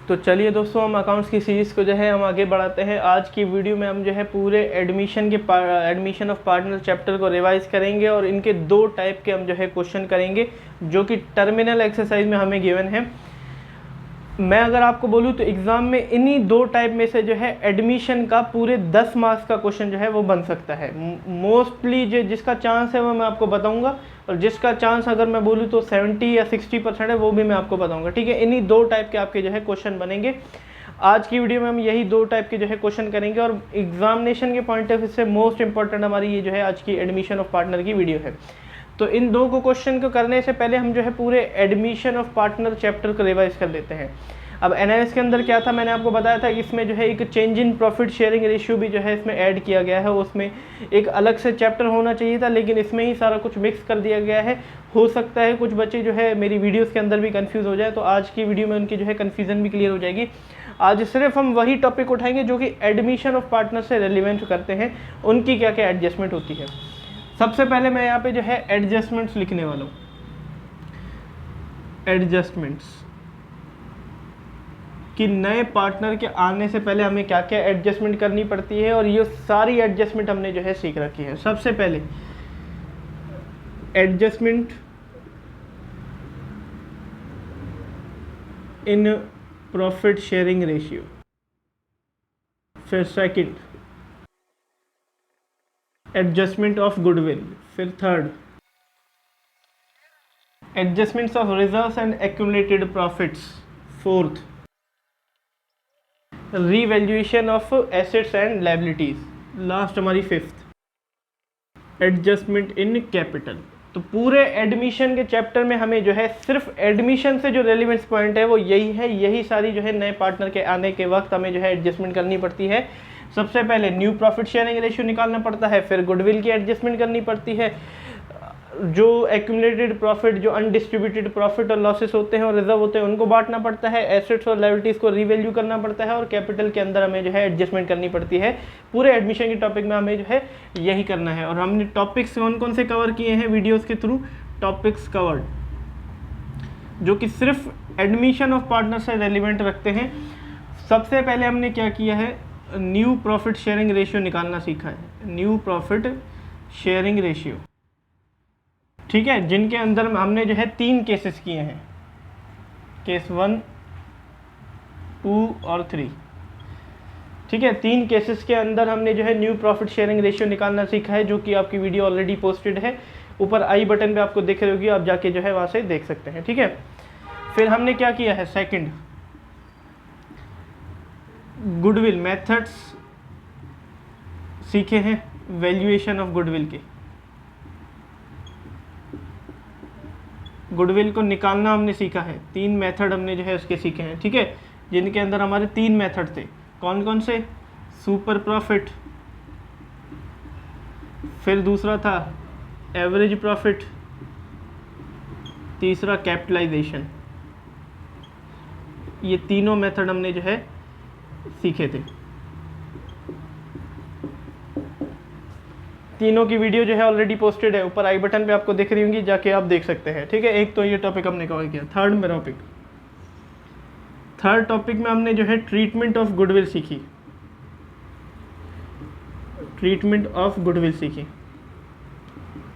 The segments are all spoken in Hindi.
तो चलिए दोस्तों, हम अकाउंट्स की सीरीज़ को जो है हम आगे बढ़ाते हैं। आज की वीडियो में हम जो है पूरे एडमिशन ऑफ पार्टनर चैप्टर को रिवाइज करेंगे और इनके दो टाइप के हम जो है क्वेश्चन करेंगे जो कि टर्मिनल एक्सरसाइज में हमें गिवन है। मैं अगर आपको बोलूँ तो एग्ज़ाम में इन्हीं दो टाइप में से जो है एडमिशन का पूरे 10 मार्क्स का क्वेश्चन जो है वो बन सकता है। मोस्टली जो जिसका चांस है वो मैं आपको बताऊंगा, और जिसका चांस अगर मैं बोलूँ तो 70 या 60% है वो भी मैं आपको बताऊंगा। ठीक है, इन्हीं दो टाइप के आपके जो है क्वेश्चन बनेंगे। आज की वीडियो में हम यही दो टाइप के जो है क्वेश्चन करेंगे और एग्जामिनेशन के पॉइंट ऑफ व्यू से मोस्ट इंपॉर्टेंट हमारी ये जो है आज की एडमिशन ऑफ पार्टनर की वीडियो है। तो इन दो को क्वेश्चन को करने से पहले हम जो है पूरे एडमिशन ऑफ पार्टनर चैप्टर को रिवाइज कर लेते हैं। अब एनालिसिस के अंदर क्या था, मैंने आपको बताया था कि इसमें जो है एक change in profit sharing ratio भी जो है इसमें ऐड किया गया है। उसमें एक अलग से चैप्टर होना चाहिए था, लेकिन इसमें ही सारा कुछ मिक्स कर दिया गया है। हो सकता है कुछ बच्चे जो है मेरी वीडियोस के अंदर भी कंफ्यूज हो जाए, तो आज की वीडियो में उनकी जो है कन्फ्यूजन भी क्लियर हो जाएगी। आज सिर्फ हम वही टॉपिक उठाएंगे जो कि एडमिशन ऑफ पार्टनर से रेलिवेंट करते हैं, उनकी क्या क्या एडजस्टमेंट होती है। सबसे पहले मैं यहाँ पे जो है एडजस्टमेंट्स लिखने वाला हूँ। एडजस्टमेंट्स कि नए पार्टनर के आने से पहले हमें क्या क्या एडजस्टमेंट करनी पड़ती है, और ये सारी एडजस्टमेंट हमने जो है सीख रखी है। सबसे पहले adjustment in profit sharing ratio, फिर सेकंड एडजस्टमेंट ऑफ गुडविल, फिर third adjustments of reserves and accumulated profits, fourth revaluation of assets and liabilities, last हमारी फिफ्थ एडजस्टमेंट इन कैपिटल। तो पूरे एडमिशन के चैप्टर में हमें जो है सिर्फ एडमिशन से जो रेलिवेंस पॉइंट है वो यही है। यही सारी जो है नए पार्टनर के आने के वक्त हमें जो है एडजस्टमेंट करनी पड़ती है। सबसे पहले न्यू प्रॉफिट शेयरिंग रेशियो निकालना पड़ता है, फिर गुडविल की एडजस्टमेंट करनी पड़ती है, जो एक्यूमुलेटेड प्रॉफिट, जो अनडिस्ट्रीब्यूटेड प्रॉफिट और लॉसेस होते हैं और रिजर्व होते हैं उनको बांटना पड़ता है, एसेट्स और लायबिलिटीज़ को रीवैल्यू करना पड़ता है, और कैपिटल के अंदर हमें जो है एडजस्टमेंट करनी पड़ती है। पूरे एडमिशन के टॉपिक में हमें जो है यही करना है। और हमने टॉपिक्स कौन कौन से कवर किए हैं वीडियोज़ के थ्रू, टॉपिक्स कवर्ड जो कि सिर्फ एडमिशन ऑफ पार्टनर से रेलिवेंट रखते हैं। सबसे पहले हमने क्या किया है, न्यू प्रॉफिट शेयरिंग रेशियो निकालना सीखा है। न्यू प्रॉफिट शेयरिंग रेशियो, ठीक है, जिनके अंदर हमने जो है 3 केसेस किए हैं, केस 1, 2 और 3। ठीक है, 3 केसेस के अंदर हमने जो है न्यू प्रॉफिट शेयरिंग रेशियो निकालना सीखा है, जो कि आपकी वीडियो ऑलरेडी पोस्टेड है। ऊपर आई बटन पे आपको दिख रही होगी, आप जाके जो है वहाँ से देख सकते हैं। ठीक है, फिर हमने क्या किया है, सेकंड गुडविल मेथड्स सीखे हैं, वैल्यूएशन ऑफ गुडविल के। गुडविल को निकालना हमने सीखा है, 3 मेथड हमने जो है उसके सीखे हैं। ठीक है, जिनके अंदर हमारे 3 मेथड थे, कौन कौन से, सुपर प्रॉफिट, फिर दूसरा था एवरेज प्रॉफिट, तीसरा कैपिटलाइजेशन। ये तीनों मेथड हमने जो है सीखे थे। तीनों की वीडियो जो है ऑलरेडी पोस्टेड है, ऊपर आई बटन पे आपको दिख रही होंगी, जाके आप देख सकते हैं। ठीक है, एक तो ये टॉपिक हमने कवर किया। थर्ड टॉपिक में हमने जो है ट्रीटमेंट ऑफ गुडविल सीखी। ट्रीटमेंट ऑफ गुडविल सीखी,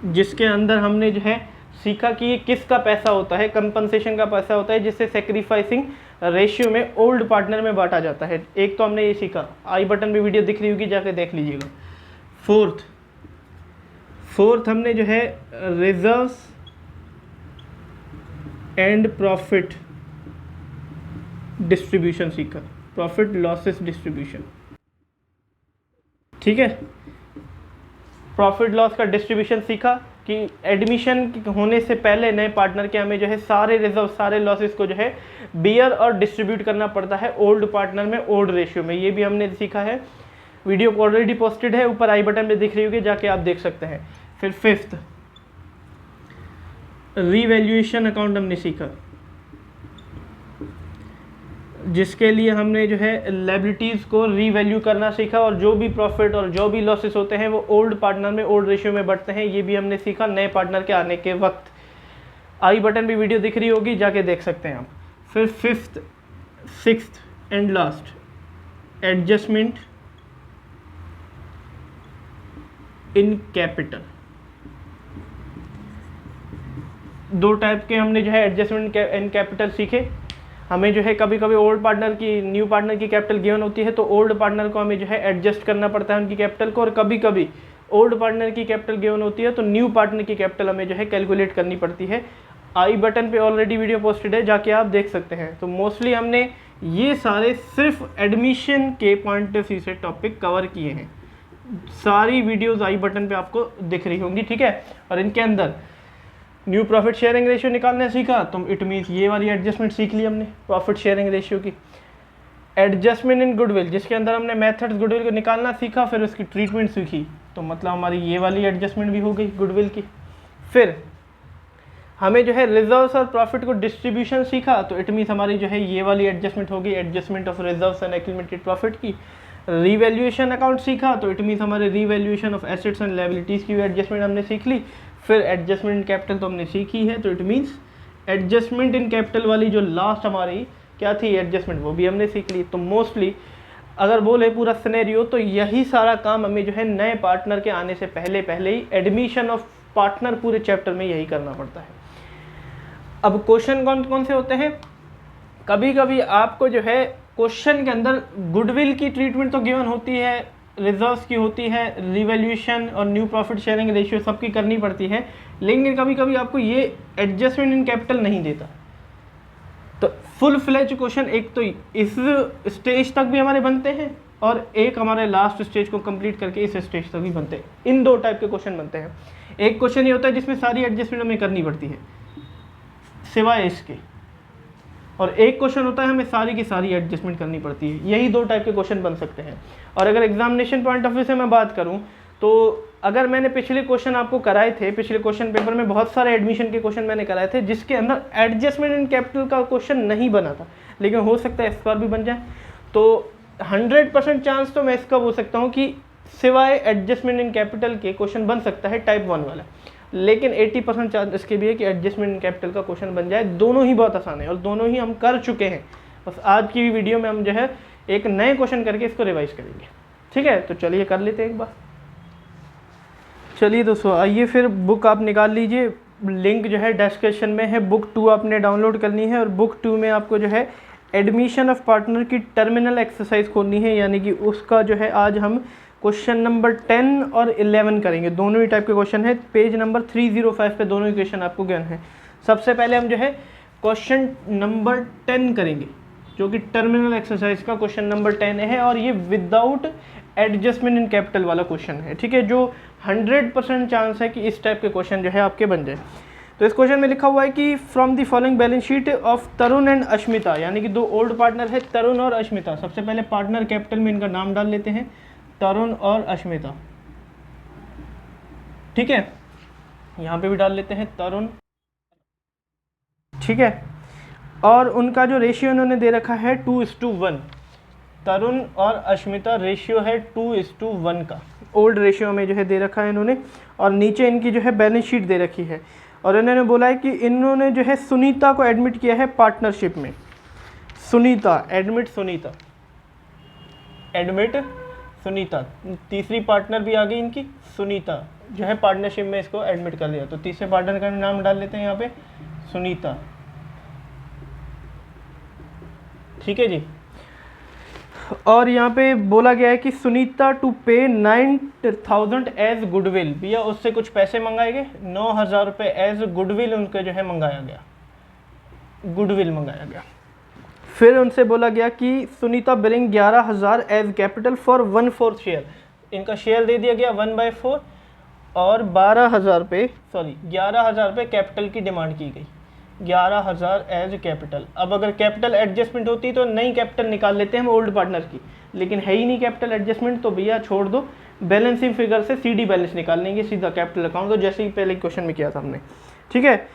जिसके अंदर हमने जो है सीखा कि ये किसका पैसा होता है, कंपनसेशन का पैसा होता है, जिससे सेक्रीफाइसिंग रेशियो में ओल्ड पार्टनर में बांटा जाता है। एक तो हमने ये सीखा, आई बटन पे वीडियो दिख रही होगी, जाके देख लीजिएगा। फोर्थ हमने जो है रिजर्व्स एंड प्रॉफिट डिस्ट्रीब्यूशन सीखा, प्रॉफिट लॉसेस डिस्ट्रीब्यूशन। ठीक है, प्रॉफिट लॉस का डिस्ट्रीब्यूशन सीखा कि एडमिशन होने से पहले नए पार्टनर के हमें जो है सारे रिजर्व, सारे लॉसेस को जो है बियर और डिस्ट्रीब्यूट करना पड़ता है ओल्ड पार्टनर में, ओल्ड रेशियो में। ये भी हमने सीखा है, वीडियो ऑलरेडी पोस्टेड है, ऊपर आई बटन पे दिख रही होगी, जाके आप देख सकते हैं। फिर फिफ्थ रीवैल्यूएशन अकाउंट हमने सीखा, जिसके लिए हमने जो है लायबिलिटीज़ को रीवैल्यू करना सीखा, और जो भी प्रॉफिट और जो भी लॉसेस होते हैं वो ओल्ड पार्टनर में, ओल्ड रेशियो में बढ़ते हैं। ये भी हमने सीखा नए पार्टनर के आने के वक्त। आई बटन भी वीडियो दिख रही होगी, जाके देख सकते हैं आप। फिर fifth sixth and last, adjustment in capital. दो टाइप के हमने जो है एडजस्टमेंट इन कैपिटल सीखे। हमें जो है कभी कभी ओल्ड पार्टनर की, न्यू पार्टनर की कैपिटल गिवन होती है तो ओल्ड पार्टनर को हमें जो है एडजस्ट करना पड़ता है उनकी कैपिटल को, और कभी कभी ओल्ड पार्टनर की कैपिटल गिवन होती है तो न्यू पार्टनर की कैपिटल हमें जो है कैलकुलेट करनी पड़ती है। आई बटन पे ऑलरेडी वीडियो पोस्टेड है, जाके आप देख सकते हैं। तो मोस्टली हमने ये सारे सिर्फ एडमिशन के पॉइंट ऑफ व्यू से टॉपिक कवर किए हैं। सारी वीडियोस आई बटन पे आपको दिख रही होंगी, ठीक है। और इनके अंदर न्यू प्रॉफिट शेयरिंग रेशियो निकालना सीखा, तो इट मीन्स ये वाली एडजस्टमेंट सीख ली हमने प्रॉफिट शेयरिंग रेशियो की। एडजस्टमेंट इन गुडविल, जिसके अंदर हमने मेथड्स गुडविल को निकालना सीखा, फिर उसकी ट्रीटमेंट सीखी, तो मतलब हमारी ये वाली एडजस्टमेंट भी हो गई गुडविल की। फिर हमें जो है रिजर्व्स और प्रॉफिट को डिस्ट्रीब्यूशन सीखा, तो इट मीन्स हमारी जो है ये वाली एडजस्टमेंट होगी, adjustment of reserves and accumulated profit की। रीवैल्यूएशन अकाउंट सीखा, तो इट मीन्स हमारे revaluation of assets and liabilities की एडजस्टमेंट हमने सीख ली। फिर एडजस्टमेंट इन कैपिटल तो हमने सीखी है, तो it means adjustment in capital वाली जो लास्ट हमारी क्या थी एडजस्टमेंट, वो भी हमने सीख ली। तो मोस्टली अगर बोले पूरा सिनेरियो, तो यही सारा काम हमें जो है नए पार्टनर के आने से पहले पहले ही एडमिशन ऑफ पार्टनर पूरे चैप्टर में यही करना पड़ता है। अब क्वेश्चन कौन कौन से होते हैं, कभी कभी आपको जो है क्वेश्चन के अंदर गुडविल की ट्रीटमेंट तो गिवन होती है, रिजर्व्स की होती है, रिवैल्यूएशन और न्यू प्रॉफिट शेयरिंग रेशियो सबकी करनी पड़ती है, लेकिन कभी कभी आपको ये एडजस्टमेंट इन कैपिटल नहीं देता। तो फुल फ्लेज क्वेश्चन एक तो इस स्टेज तक भी हमारे बनते हैं, और एक हमारे लास्ट स्टेज को कंप्लीट करके इस स्टेज तक भी बनते हैं। इन दो टाइप के क्वेश्चन बनते हैं। एक क्वेश्चन ये होता है जिसमें सारी एडजस्टमेंट हमें करनी पड़ती है सिवाय इसके, और एक क्वेश्चन होता है हमें सारी की सारी एडजस्टमेंट करनी पड़ती है। यही दो टाइप के क्वेश्चन बन सकते हैं। और अगर एग्जामिनेशन पॉइंट ऑफ व्यू से मैं बात करूं, तो अगर मैंने पिछले क्वेश्चन आपको कराए थे, पिछले क्वेश्चन पेपर में बहुत सारे एडमिशन के क्वेश्चन मैंने कराए थे जिसके अंदर एडजस्टमेंट इन कैपिटल का क्वेश्चन नहीं बना था, लेकिन हो सकता है इस बार भी बन जाए। तो 100% चांस तो मैं इसका बोल सकता हूँ कि सिवाय एडजस्टमेंट इन कैपिटल के क्वेश्चन बन सकता है टाइप 1 वाला, लेकिन 80% चांस इसके भी है कि एडजस्टमेंट इन कैपिटल का क्वेश्चन बन जाए। दोनों ही बहुत आसान है और दोनों ही हम कर चुके हैं। बस आज की वीडियो में हम जो है एक नए क्वेश्चन करके इसको रिवाइज करेंगे, ठीक है। तो चलिए कर लेते हैं एक बार। चलिए दोस्तों, आइए फिर बुक आप निकाल लीजिए, लिंक जो है डिस्क्रिप्शन में है। बुक 2 आपने डाउनलोड करनी है, और बुक 2 में आपको जो है एडमिशन ऑफ पार्टनर की टर्मिनल एक्सरसाइज खोलनी है, यानी कि उसका जो है आज हम क्वेश्चन नंबर 10 और 11 करेंगे। दोनों ही टाइप के क्वेश्चन है, पेज नंबर 305 पे दोनों ही क्वेश्चन आपको ज्ञान है। सबसे पहले हम जो है क्वेश्चन नंबर 10 करेंगे, जो कि टर्मिनल एक्सरसाइज का क्वेश्चन नंबर 10 है, और ये विदाउट एडजस्टमेंट इन कैपिटल वाला क्वेश्चन है, ठीक है, जो 100% चांस है कि इस टाइप के क्वेश्चन जो है आपके बन जाए। तो इस क्वेश्चन में लिखा हुआ है कि from the following balance sheet of Tarun and Ashmita, यानी कि दो ओल्ड पार्टनर है तरुण और अश्मिता। सबसे पहले पार्टनर कैपिटल में इनका नाम डाल लेते हैं, तरुण और अश्मिता, ठीक है। यहाँ पे भी डाल लेते हैं तरुण, ठीक है। और उनका जो रेशियो इन्होंने दे रखा है 2:1, तरुण और अश्मिता रेशियो है 2:1 का, ओल्ड रेशियो में जो है दे रखा है इन्होंने। और नीचे इनकी जो है बैलेंस शीट दे रखी है, और इन्होंने बोला है कि इन्होंने जो है सुनीता को एडमिट किया है पार्टनरशिप में। सुनीता, एडमिट सुनीता, एडमिट सुनीता, तीसरी पार्टनर भी आ गई इनकी सुनीता, जो है पार्टनरशिप में इसको एडमिट कर दिया। तो तीसरे पार्टनर का नाम डाल लेते हैं यहाँ पे सुनीता, ठीक है जी। और यहाँ पे बोला गया है कि सुनीता टू पे 9,000 एज गुडविल, भैया उससे कुछ पैसे मंगाए गए, 9,000 रुपये एज गुडविल उनके जो है मंगाया गया, गुडविल मंगाया गया। फिर उनसे बोला गया कि Sunita billing 11,000 as capital for 1/4 share, इनका शेयर दे दिया गया 1/4, और 11,000 रुपये कैपिटल की डिमांड की गई, 11,000 एज कैपिटल। अब अगर कैपिटल एडजस्टमेंट होती तो नई कैपिटल निकाल लेते हैं हम ओल्ड पार्टनर की, लेकिन है ही नहीं कैपिटल एडजस्टमेंट, तो भैया छोड़ दो, बैलेंसिंग फिगर से सीडी बैलेंस निकाल लेंगे सीधा कैपिटल अकाउंट, तो जैसे ही पहले क्वेश्चन में किया था हमने, ठीक है।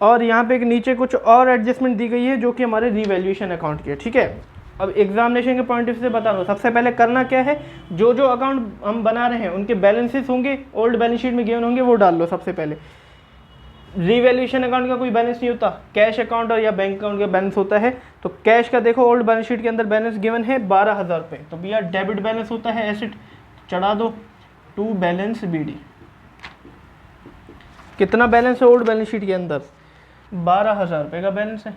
और यहाँ पे एक नीचे कुछ और एडजस्टमेंट दी गई है जो कि हमारे रिवैल्यूएशन अकाउंट की है, ठीक है। अब एग्जामिनेशन के पॉइंट ऑफ व्यू से बता दो, सबसे पहले करना क्या है, जो जो अकाउंट हम बना रहे हैं उनके बैलेंसेस होंगे, ओल्ड बैलेंस शीट में गिवन होंगे, वो डाल लो सबसे पहले। रीवैल्यूएशन अकाउंट का कोई बैलेंस नहीं होता, कैश अकाउंट और या बैंक अकाउंट का बैलेंस होता है। तो कैश का देखो ओल्ड बैलेंस शीट के अंदर बैलेंस गिवन है 12,000 रुपये, तो भैया डेबिट बैलेंस होता है एसेट, चढ़ा दो टू बैलेंस बीडी। कितना बैलेंस है ओल्ड बैलेंस शीट के अंदर? 12,000 रुपये का बैलेंस है,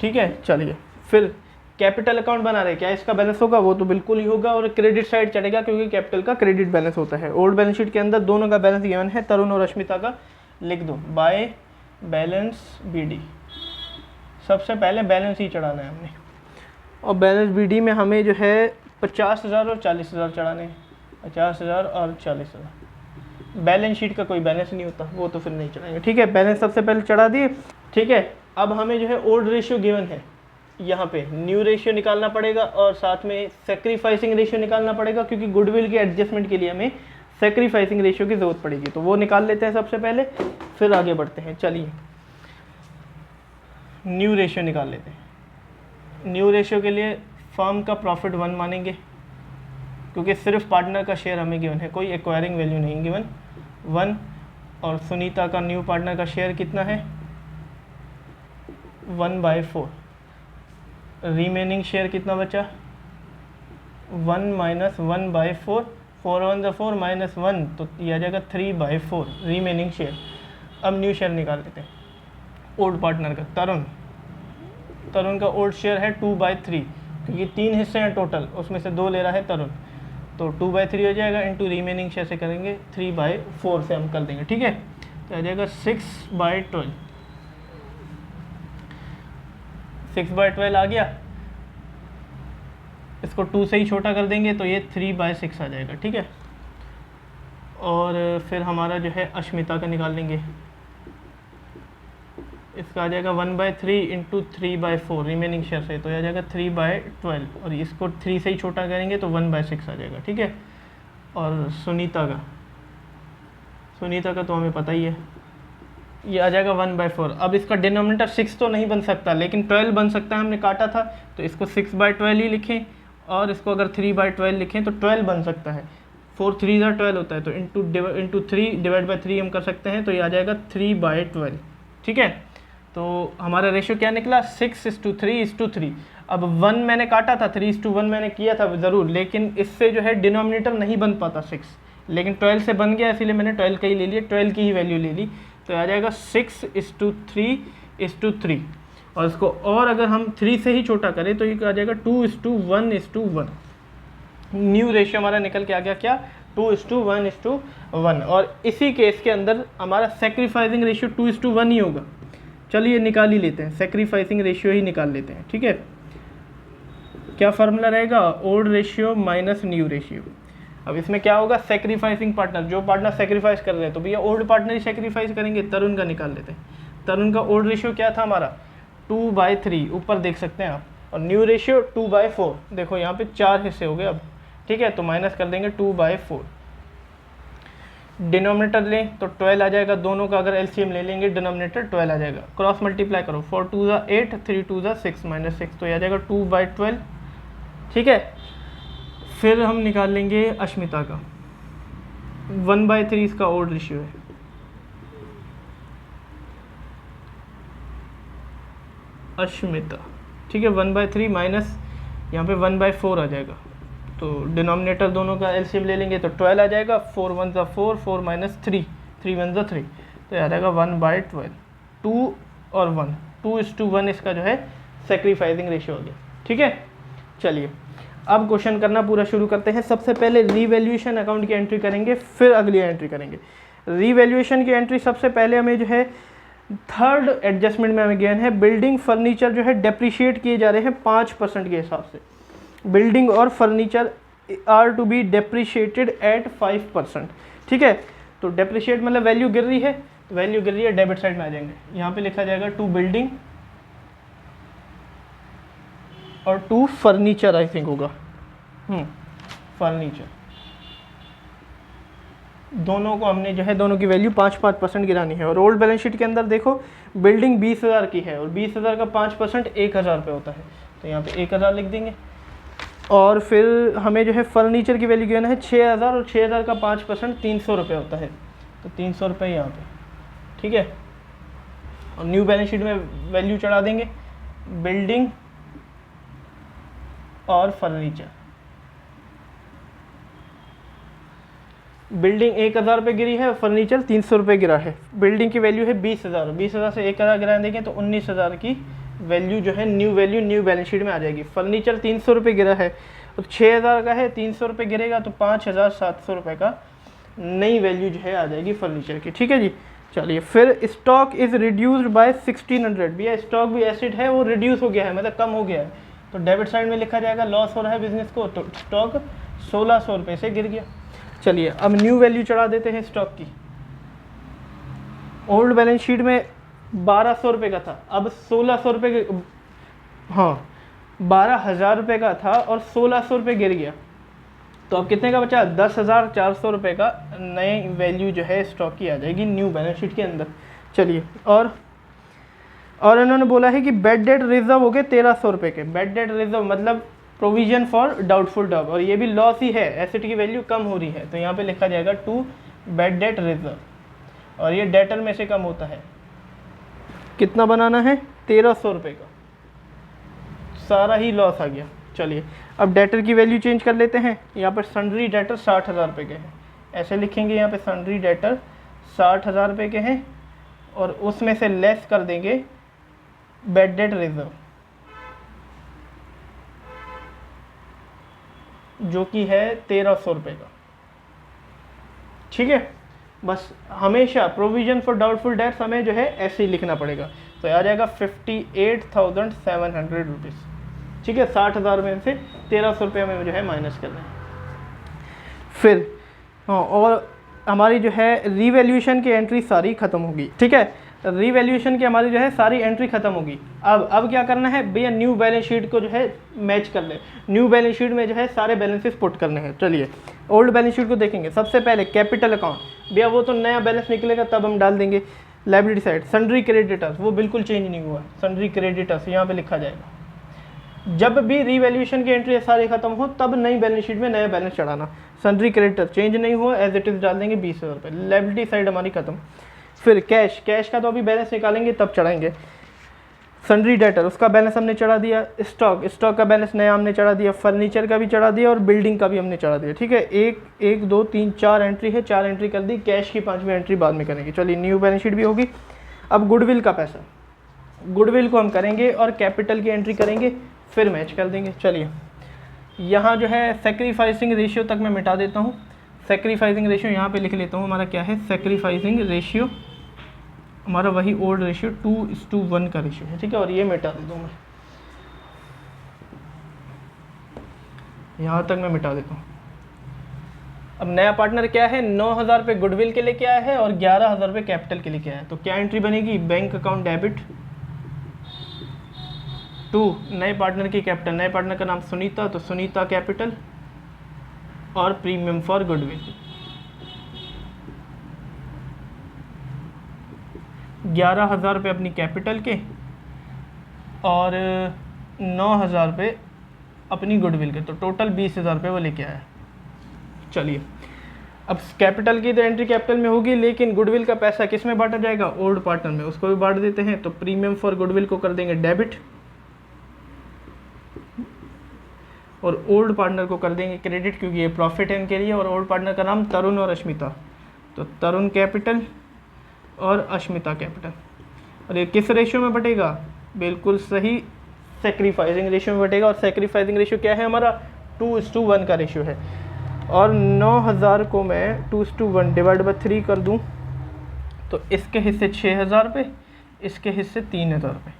ठीक है। चलिए फिर कैपिटल अकाउंट बना रहे, क्या इसका बैलेंस होगा? वो तो बिल्कुल ही होगा, और क्रेडिट साइड चढ़ेगा क्योंकि कैपिटल का क्रेडिट बैलेंस होता है। ओल्ड बैलेंस शीट के अंदर दोनों का बैलेंस गिवन है, तरुण और अश्मिता का, लिख दो बाय बैलेंस बीडी। सबसे पहले बैलेंस ही चढ़ाना है हमने, और बैलेंस बीडी में हमें जो है 50,000 और 40,000 चढ़ाने हैं, 50,000 और 40,000। बैलेंस शीट का कोई बैलेंस नहीं होता, वो तो फिर नहीं चढ़ाएंगे, ठीक है। बैलेंस सबसे पहले चढ़ा दिए, ठीक है। अब हमें जो है ओल्ड रेशियो गिवन है, यहाँ पे न्यू रेशियो निकालना पड़ेगा और साथ में सेक्रीफाइसिंग रेशियो निकालना पड़ेगा, क्योंकि गुडविल के एडजस्टमेंट के लिए हमें सेक्रीफाइसिंग रेशियो की जरूरत पड़ेगी, तो वो निकाल लेते हैं सबसे पहले, फिर आगे बढ़ते हैं। चलिए न्यू रेशियो निकाल लेते हैं। न्यू रेशियो के लिए फर्म का प्रॉफिट 1 मानेंगे, क्योंकि सिर्फ पार्टनर का शेयर हमें गिवन है, कोई एक्वायरिंग वैल्यू नहीं गिवन, 1। और सुनीता का न्यू पार्टनर का शेयर कितना है? 1/4। रिमेनिंग शेयर कितना बचा? 1 - 1/4, 4 1 4 -1, तो यह आ जाएगा 3/4 रिमेनिंग शेयर। अब न्यू शेयर निकाल लेते हैं ओल्ड पार्टनर का। तरुण का ओल्ड शेयर है 2/3, क्योंकि 3 हिस्से हैं टोटल, उसमें से 2 ले रहा है तरुण, तो 2/3 हो जाएगा, इंटू रिमेनिंग शेयर से करेंगे 3/4 से हम कर देंगे, ठीक है। तो आ जाएगा 6/12, 6/12 आ गया। इसको 2 से ही छोटा कर देंगे तो ये 3/6 आ जाएगा, ठीक है। और फिर हमारा जो है अश्मिता का निकाल लेंगे, इसका आ जाएगा 1/3 इंटू 3/4 रिमेनिंग शेयर से, तो आ जाएगा 3/12, और इसको 3 से ही छोटा करेंगे तो 1/6 आ जाएगा, ठीक है। और सुनीता का तो हमें पता ही है, ये आ जाएगा 1/4। अब इसका डिनोमिनेटर 6 तो नहीं बन सकता, लेकिन 12 बन सकता है, हमने काटा था, तो इसको 6/12 ही लिखें, और इसको अगर 3/12 लिखें तो 12 बन सकता है, 4 3 12 होता है, तो इंटू 3 डिवाइड बाई 3 हम कर सकते हैं, तो ये आ जाएगा 3/12, ठीक है। तो हमारा रेशियो क्या निकला? 6:3:3। अब 1 मैंने काटा था, 3:1 मैंने किया था ज़रूर, लेकिन इससे जो है डिनोमिनेटर नहीं बन पाता 6, लेकिन 12 से बन गया, इसीलिए मैंने 12 का ही ले लिया, 12 की ही वैल्यू ले ली, तो आ जाएगा 6:3:3, और इसको और अगर हम 3 से ही छोटा करें तो ये आ जाएगा 2:1:1। न्यू रेशियो हमारा निकल के आ गया क्या? 2:1:1, और इसी केस के अंदर हमारा सेक्रीफाइसिंग रेशियो 2:1 ही होगा। चलिए निकाल ही लेते हैं, सेक्रीफाइसिंग रेशियो ही निकाल लेते हैं, ठीक है। क्या फार्मूला रहेगा? Old ratio minus new ratio. अब इसमें क्या होगा? सेक्रीफाइसिंग पार्टनर, जो पार्टनर सेक्रीफाइस कर रहे हैं, तो भैया ओल्ड पार्टनर ही सेक्रीफाइस करेंगे। तरुण का निकाल लेते हैं। तरुण का ओल्ड रेशियो क्या था हमारा? 2/3, ऊपर देख सकते हैं आप, और न्यू रेशियो 2/4। देखो यहाँ पे 4 हिस्से हो गए अब, ठीक है, तो माइनस कर देंगे 2/4। डिनोमिनेटर लें तो 12 आ जाएगा, दोनों का अगर एलसीएम ले लेंगे डिनोमिनेटर 12 आ जाएगा। क्रॉस मल्टीप्लाई करो, 4 2 8, 3 2 6 -6, तो ये आ जाएगा 2/12, ठीक है। फिर हम निकाल लेंगे अश्मिता का, 1/3 इसका ओल्ड रेशियो है। अश्मिता, ठीक है, 1/3 माइनस यहाँ पे 1/4 आ जाएगा, तो डिनोमिनेटर दोनों का एलसीएम ले लेंगे तो 12 आ जाएगा। 4 1 4, 4 - 3, 3 1 3, तो आ जाएगा 1/12। 2 और 1, 2:1 इसका जो है सेक्रीफाइसिंग रेशियो हो गया, ठीक है। चलिए अब क्वेश्चन करना पूरा शुरू करते हैं। सबसे पहले रीवैल्यूएशन अकाउंट की एंट्री करेंगे, फिर अगली एंट्री करेंगे। रीवैल्यूएशन की एंट्री सबसे पहले हमें जो है थर्ड एडजस्टमेंट में हमें ज्ञान है, बिल्डिंग फर्नीचर जो है डेप्रिशिएट किए जा रहे हैं 5% के हिसाब से। बिल्डिंग और furniture are to be depreciated at 5%, ठीक है। तो डेप्रिशिएट मतलब वैल्यू गिर रही है, तो वैल्यू गिर रही है, डेबिट साइड में आ जाएंगे। यहाँ पे लिखा जाएगा टू बिल्डिंग और टू फर्नीचर, आई थिंक होगा, फर्नीचर। दोनों को हमने जो है दोनों की वैल्यू 5-5% गिरानी है। और ओल्ड बैलेंस शीट के अंदर देखो बिल्डिंग 20,000 की है और 20,000 का 5% 1,000 रुपये होता है, तो यहाँ पे 1,000 लिख देंगे। और फिर हमें जो है फर्नीचर की वैल्यू गिवन है 6,000 और 6,000 का 5% 300 रुपये होता है, तो 300 रुपये यहाँ पे। ठीक है। और न्यू बैलेंस शीट में वैल्यू चढ़ा देंगे बिल्डिंग और फर्नीचर। बिल्डिंग 1000 रुपये गिरी है, फर्नीचर 300 रुपये गिरा है। बिल्डिंग की वैल्यू है 20,000, 20,000 से 1000 गिरा देंगे तो 19,000 की वैल्यू जो है new value new balance sheet में आ जाएगी। फर्नीचर 300 रुपये गिरा है, तो 6000 का है, 300 रुपये गिरेगा तो 5700 रुपये का नई वैल्यू जो है आ जाएगी फर्नीचर की। ठीक है जी। चलिए फिर स्टॉक इज़ रिड्यूस्ड बाय 1600। भैया स्टॉक भी एसेट है, वो रिड्यूस हो गया है, मतलब कम हो गया है, तो डेबिट साइड में लिखा जाएगा लॉस हो रहा है बिजनेस को, तो स्टॉक 1600 रुपये से गिर गया। चलिए अब न्यू वैल्यू चढ़ा देते हैं स्टॉक की। ओल्ड बैलेंस शीट में 1200 रुपये का था, अब 1600 रुपये, हाँ 12,000 रुपये का था और 1600 रुपये गिर गया, तो अब कितने का बचा? 10,400 रुपये का नई वैल्यू जो है स्टॉक की आ जाएगी न्यू बैलेंस शीट के अंदर। चलिए और इन्होंने बोला है कि बेड डेट रिजर्व हो गए 1300 रुपये के। बेड डेट रिजर्व मतलब प्रोविजन फॉर डाउटफुल डेट, और ये भी लॉस ही है, एसेट की वैल्यू कम हो रही है, तो यहाँ पे लिखा जाएगा टू बेड डेट रिजर्व, और ये डेटर में से कम होता है। कितना बनाना है? 1300 रुपये का, सारा ही लॉस आ गया। चलिए अब डेटर की वैल्यू चेंज कर लेते हैं। यहाँ पर सन्ड्री डेटर 60,000 रुपये के हैं, ऐसे लिखेंगे यहाँ पे सन्ड्री डेटर 60,000 रुपये के हैं, और उसमें से लेस कर देंगे बेड डेट रिजर्व जो कि है 1300 रुपये का। ठीक है, बस हमेशा प्रोविजन फॉर डाउटफुल डेट्स हमें जो है ऐसे ही लिखना पड़ेगा, तो आ जाएगा 58,700 रुपीज़। ठीक है, 60,000 में से 1300 रुपये में जो है माइनस करना है। फिर हाँ, और हमारी जो है रीवैल्यूएशन की एंट्री सारी ख़त्म होगी। ठीक है, रीवैल्यूएशन की हमारी जो है सारी एंट्री ख़त्म होगी। अब क्या करना है भैया? न्यू बैलेंस शीट को जो है मैच कर ले, न्यू बैलेंस शीट में जो है सारे बैलेंसेस पुट करने हैं। चलिए ओल्ड बैलेंस शीट को देखेंगे। सबसे पहले कैपिटल अकाउंट, भैया वो तो नया बैलेंस निकलेगा तब हम डाल देंगे। लायबिलिटी साइड सन्ड्री क्रेडिटर्स, वो बिल्कुल चेंज नहीं हुआ, सन्ड्री क्रेडिटर्स यहाँ पे लिखा जाएगा। जब भी रीवैल्यूएशन की एंट्री सारी खत्म हो तब नई बैलेंस शीट में नया बैलेंस चढ़ाना। सन्ड्री क्रेडिटर चेंज नहीं हुआ, एज इट इज़ डाल देंगे 20,000 रुपये। लायबिलिटी साइड हमारी खत्म। फिर कैश का तो अभी बैलेंस निकालेंगे तब चढ़ाएंगे। सन्ड्री डेटर उसका बैलेंस हमने चढ़ा दिया। स्टॉक का बैलेंस नया हमने चढ़ा दिया। फर्नीचर का भी चढ़ा दिया और बिल्डिंग का भी हमने चढ़ा दिया। ठीक है, 1 2 3 4 एंट्री है, 4 एंट्री कर दी। कैश की 5वीं एंट्री बाद में करेंगे। चलिए न्यू बैलेंस शीट भी होगी। अब गुडविल का पैसा, गुडविल को हम करेंगे और कैपिटल की एंट्री करेंगे, फिर मैच कर देंगे। चलिए यहाँ जो है सेक्रीफाइसिंग रेशियो तक मैं मिटा देता हूँ। सेक्रीफाइसिंग रेशियो यहाँ पे लिख लेता हूँ। हमारा क्या है? सेक्रीफाइसिंग रेशियो हमारा वही ओल्ड रेशियो 2:1 का रेशियो है। ठीक है, और ये मिटा देता हूँ मैं, यहाँ तक मैं मिटा देता हूँ। अब नया पार्टनर क्या है? 9,000 रुपये गुडविल के लिए क्या है और 11,000 रुपये कैपिटल के लिए क्या है। तो क्या एंट्री बनेगी? बैंक अकाउंट डेबिट टू नए पार्टनर की कैपिटल। नए पार्टनर का नाम सुनीता, तो सुनीता कैपिटल और प्रीमियम फॉर गुडविल। 11,000 रुपये अपनी कैपिटल के और 9,000 रुपये अपनी गुडविल के, तो टोटल 20,000 रुपये वो लेके आया। चलिए अब कैपिटल की तो एंट्री कैपिटल में होगी, लेकिन गुडविल का पैसा किस में बांटा जाएगा? ओल्ड पार्टनर में, उसको भी बांट देते हैं। तो प्रीमियम फॉर गुडविल को कर देंगे डेबिट और ओल्ड पार्टनर को कर देंगे क्रेडिट, क्योंकि ये प्रॉफिट है इनके लिए। और ओल्ड पार्टनर का नाम तरुण और अश्मिता, तो तरुण कैपिटल और अश्मिता कैपिटल। और ये किस रेशियो में बटेगा? बिल्कुल सही, सेक्रीफाइसिंग रेशियो में बटेगा। और सेक्रीफाइसिंग रेशियो क्या है हमारा? 2:1 का रेशियो है। और 9,000 को मैं 2:1 डिवाइड बाई 3 कर दूं तो इसके हिस्से 6,000 रुपये, इसके हिस्से 3,000 रुपये,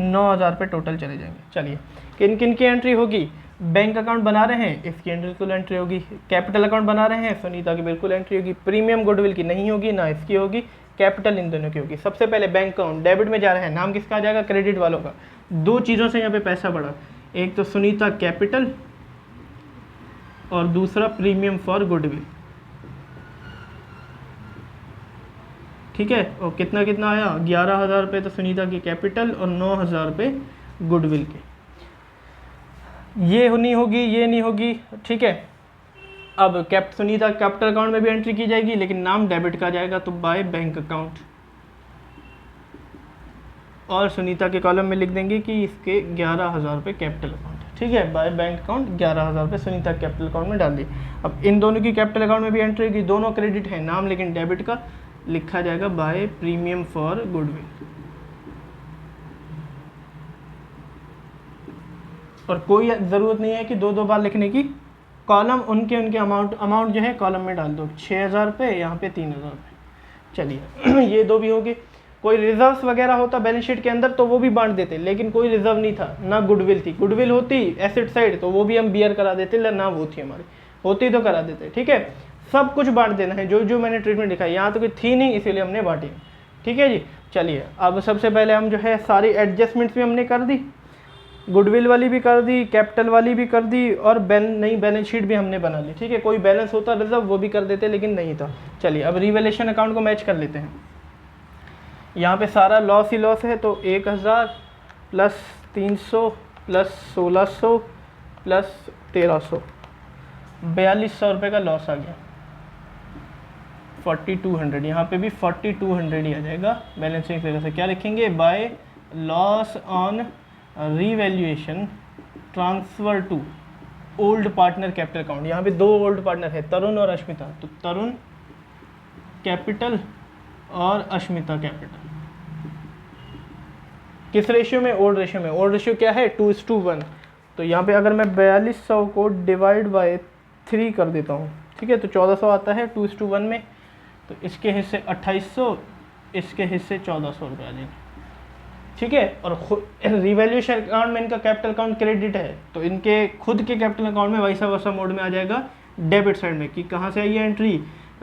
9,000 रुपये टोटल चले जाएंगे। चलिए किन किन की एंट्री होगी? बैंक अकाउंट बना रहे हैं, इसकी बिल्कुल एंट्री होगी। कैपिटल अकाउंट बना रहे हैं, सुनीता की बिल्कुल एंट्री होगी। प्रीमियम गुडविल की नहीं होगी, ना इसकी होगी। कैपिटल इन दोनों की होगी। सबसे पहले बैंक अकाउंट डेबिट में जा रहे हैं, नाम किसका आ जाएगा? क्रेडिट वालों का। 2 चीज़ों से यहाँ पे पैसा बढ़ा, एक तो सुनीता कैपिटल और दूसरा प्रीमियम फॉर गुडविल। ठीक है, और कितना कितना आया? 11,000 रुपये तो सुनीता की कैपिटल और 9,000 रुपये गुडविल के। ये नहीं होगी, ये नहीं होगी। ठीक है, अब सुनीता कैपिटल अकाउंट में भी एंट्री की जाएगी, लेकिन नाम डेबिट का जाएगा, तो बाय बैंक अकाउंट। और सुनीता के कॉलम में लिख देंगे कि इसके 11,000 रुपये कैपिटल अकाउंट है। ठीक है, बाय बैंक अकाउंट 11,000 रुपये सुनीता कैपिटल अकाउंट में डाल दिए। अब इन दोनों की कैपिटल अकाउंट में भी एंट्री होगी, दोनों क्रेडिट है, नाम लेकिन डेबिट का, लिखा जाएगा बाय प्रीमियम फॉर गुडविल। और कोई ज़रूरत नहीं है कि दो बार लिखने की, कॉलम उनके अमाउंट जो है कॉलम में डाल दो, 6,000 रुपये, यहाँ पे 3,000 रुपये। चलिए ये दो भी हो गए। कोई रिजर्व्स वगैरह होता बैलेंस शीट के अंदर तो वो भी बांट देते, लेकिन कोई रिजर्व नहीं था, ना गुडविल थी। गुडविल होती एसेट साइड तो वो भी हम बियर करा देते, ना वो थी हमारी, होती तो करा देते। ठीक है, सब कुछ बांट देना है, जो जो मैंने ट्रीटमेंट दिखाई, यहाँ तो कोई थी नहीं इसीलिए हमने बांटी। ठीक है जी, चलिए अब सबसे पहले हम जो है सारी एडजस्टमेंट्स भी हमने कर दी, गुडविल वाली भी कर दी, कैपिटल वाली भी कर दी, और नई बैलेंस शीट भी हमने बना ली। ठीक है, कोई बैलेंस होता रिजर्व वो भी कर देते, लेकिन नहीं था। चलिए अब रिवैल्यूएशन अकाउंट को मैच कर लेते हैं। यहाँ पे सारा लॉस ही लॉस है, तो 1,000 प्लस 300 प्लस 1,600 प्लस 1,300, 4,200 रुपये का लॉस आ गया। 4,200, यहाँ पे भी 4,200 ही आ जाएगा। बैलेंसिंग फिगर से क्या लिखेंगे, by loss on revaluation transfer to old partner capital account. यहाँ पे दो ओल्ड पार्टनर है, तरुण और अश्मिता, तो तरुण कैपिटल और अश्मिता कैपिटल। किस रेशियो में, ओल्ड रेशियो में। ओल्ड रेशियो क्या है, 2:1। तो यहाँ पे अगर मैं 4,200 को डिवाइड बाय 3 कर देता हूँ, ठीक है, तो 1,400 आता है 2:1 में। तो इसके हिस्से 2,800, इसके हिस्से 1,400 रुपये आ जाएंगे। ठीक है, और रिवैल्यूएशन अकाउंट में इनका कैपिटल अकाउंट क्रेडिट है, तो इनके खुद के कैपिटल अकाउंट में वैसा वैसा मोड में आ जाएगा डेबिट साइड में, कि कहाँ से आई है एंट्री,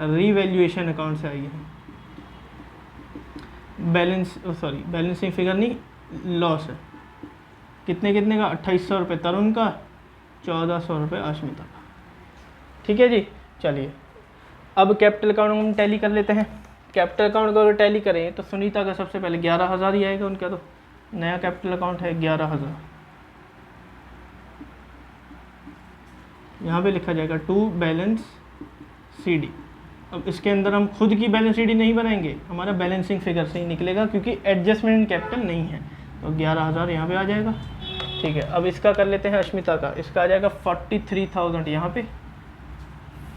रिवैल्यूएशन अकाउंट से आई है। बैलेंसिंग फिगर नहीं, लॉस है। कितने का, 2,800 रुपये तरुण का, 1,400 रुपये अश्मिता का। ठीक है जी, चलिए अब कैपिटल अकाउंट हम टैली कर लेते हैं। कैपिटल अकाउंट को अगर टैली करें तो सुनीता का सबसे पहले 11,000 ही आएगा, उनका तो नया कैपिटल अकाउंट है 11,000। यहाँ पे लिखा जाएगा टू बैलेंस CD। अब इसके अंदर हम खुद की बैलेंस CD नहीं बनाएंगे, हमारा बैलेंसिंग फिगर से ही निकलेगा, क्योंकि एडजस्टमेंट इन कैपिटल नहीं है। तो 11,000 यहाँ पे आ जाएगा। ठीक है, अब इसका कर लेते हैं अश्मिता का। इसका आ जाएगा 43,000 यहाँ पे,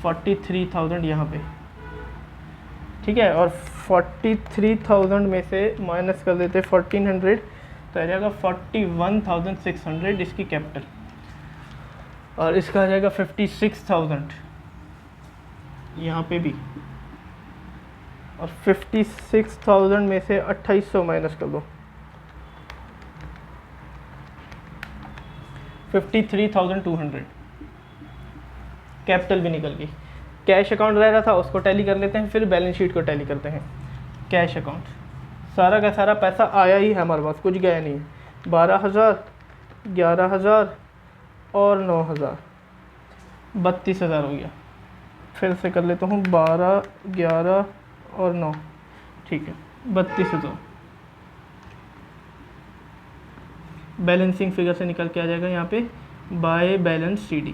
43,000 यहाँ पे। ठीक है, और 43,000 में से माइनस कर देते 1,400, तो आ जाएगा 41,600 इसकी कैपिटल। और इसका आ जाएगा 56,000 यहाँ पे भी, और 56,000 में से 2,800 माइनस कर दो, 53,200 कैपिटल भी निकल गई। कैश अकाउंट रह रहा था, उसको टैली कर लेते हैं, फिर बैलेंस शीट को टैली करते हैं। कैश अकाउंट, सारा का सारा पैसा आया ही है हमारे पास, कुछ गया नहीं है। 12,000, 11,000 और 9,000, 32,000 हो गया। फिर से कर लेता हूँ, 12, 11 और 9, ठीक है, 32,000 बैलेंसिंग फिगर से निकल के आ जाएगा यहाँ पे by balance CD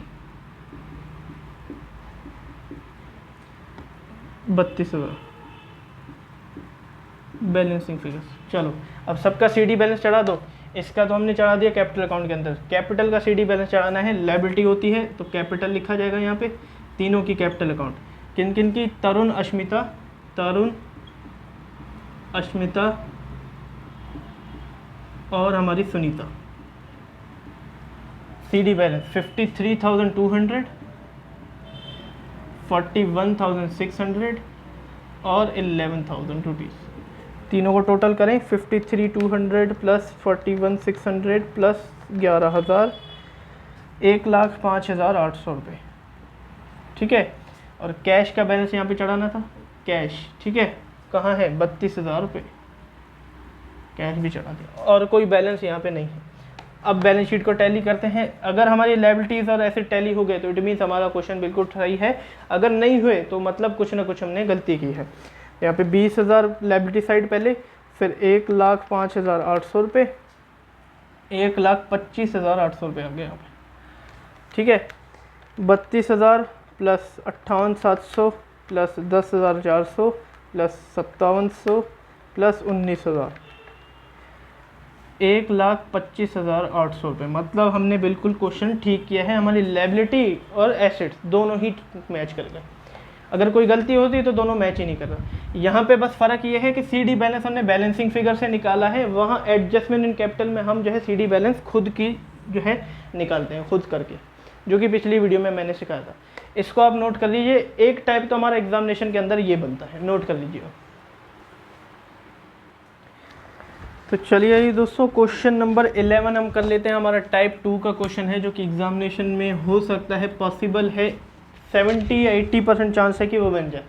32,000 balancing figures. चलो अब सबका CD बैलेंस चढ़ा दो। इसका तो हमने चढ़ा दिया कैपिटल अकाउंट के अंदर। कैपिटल का CD बैलेंस चढ़ाना है, लायबिलिटी होती है तो कैपिटल लिखा जाएगा यहाँ पे, तीनों की कैपिटल अकाउंट। किन किन की, तरुण अश्मिता, तरुण अश्मिता और हमारी सुनीता। CD बैलेंस 53,200, 41,600 और 11,000 रुपीज़। तीनों को टोटल करें, 53,200 प्लस 41,600 प्लस 11,000, 1,05,800 रुपये। ठीक है, और कैश का बैलेंस यहाँ पे चढ़ाना था, कैश, ठीक है, कहाँ है, 32,000 रुपये, कैश भी चढ़ा दिया, और कोई बैलेंस यहाँ पे नहीं है। अब बैलेंस शीट को टैली करते हैं। अगर हमारी लायबिलिटीज़ और एसेट टैली हो गए तो इट मीन्स हमारा क्वेश्चन बिल्कुल सही है, अगर नहीं हुए तो मतलब कुछ ना कुछ हमने गलती की है। यहाँ पे 20,000 लायबिलिटी साइड पहले, फिर 1,05,800 रुपये, 1,25,800 रुपये आ गया यहाँ पे। ठीक है, 32,000 प्लस 58,700 प्लस 10,400 प्लस 5700 प्लस 19,000, 1,25,800 रुपये। मतलब हमने बिल्कुल क्वेश्चन ठीक किया है, हमारी लायबिलिटी और एसेट्स दोनों ही मैच कर गए। अगर कोई गलती होती तो दोनों मैच ही नहीं कर रहा। यहाँ पे बस फ़र्क ये है कि CD बैलेंस हमने बैलेंसिंग फिगर से निकाला है, वहाँ एडजस्टमेंट इन कैपिटल में हम जो है CD बैलेंस खुद की जो है निकालते हैं खुद करके, जो कि पिछली वीडियो में मैंने सिखाया था। इसको आप नोट कर लीजिए। एक टाइप तो हमारा एग्जामिनेशन के अंदर ये बनता है, नोट कर लीजिए। तो चलिए ये दोस्तों, क्वेश्चन नंबर 11 हम कर लेते हैं। हमारा टाइप 2 का क्वेश्चन है, जो कि एग्जामिनेशन में हो सकता है, पॉसिबल है, 70 या 80% चांस है कि वो बन जाए।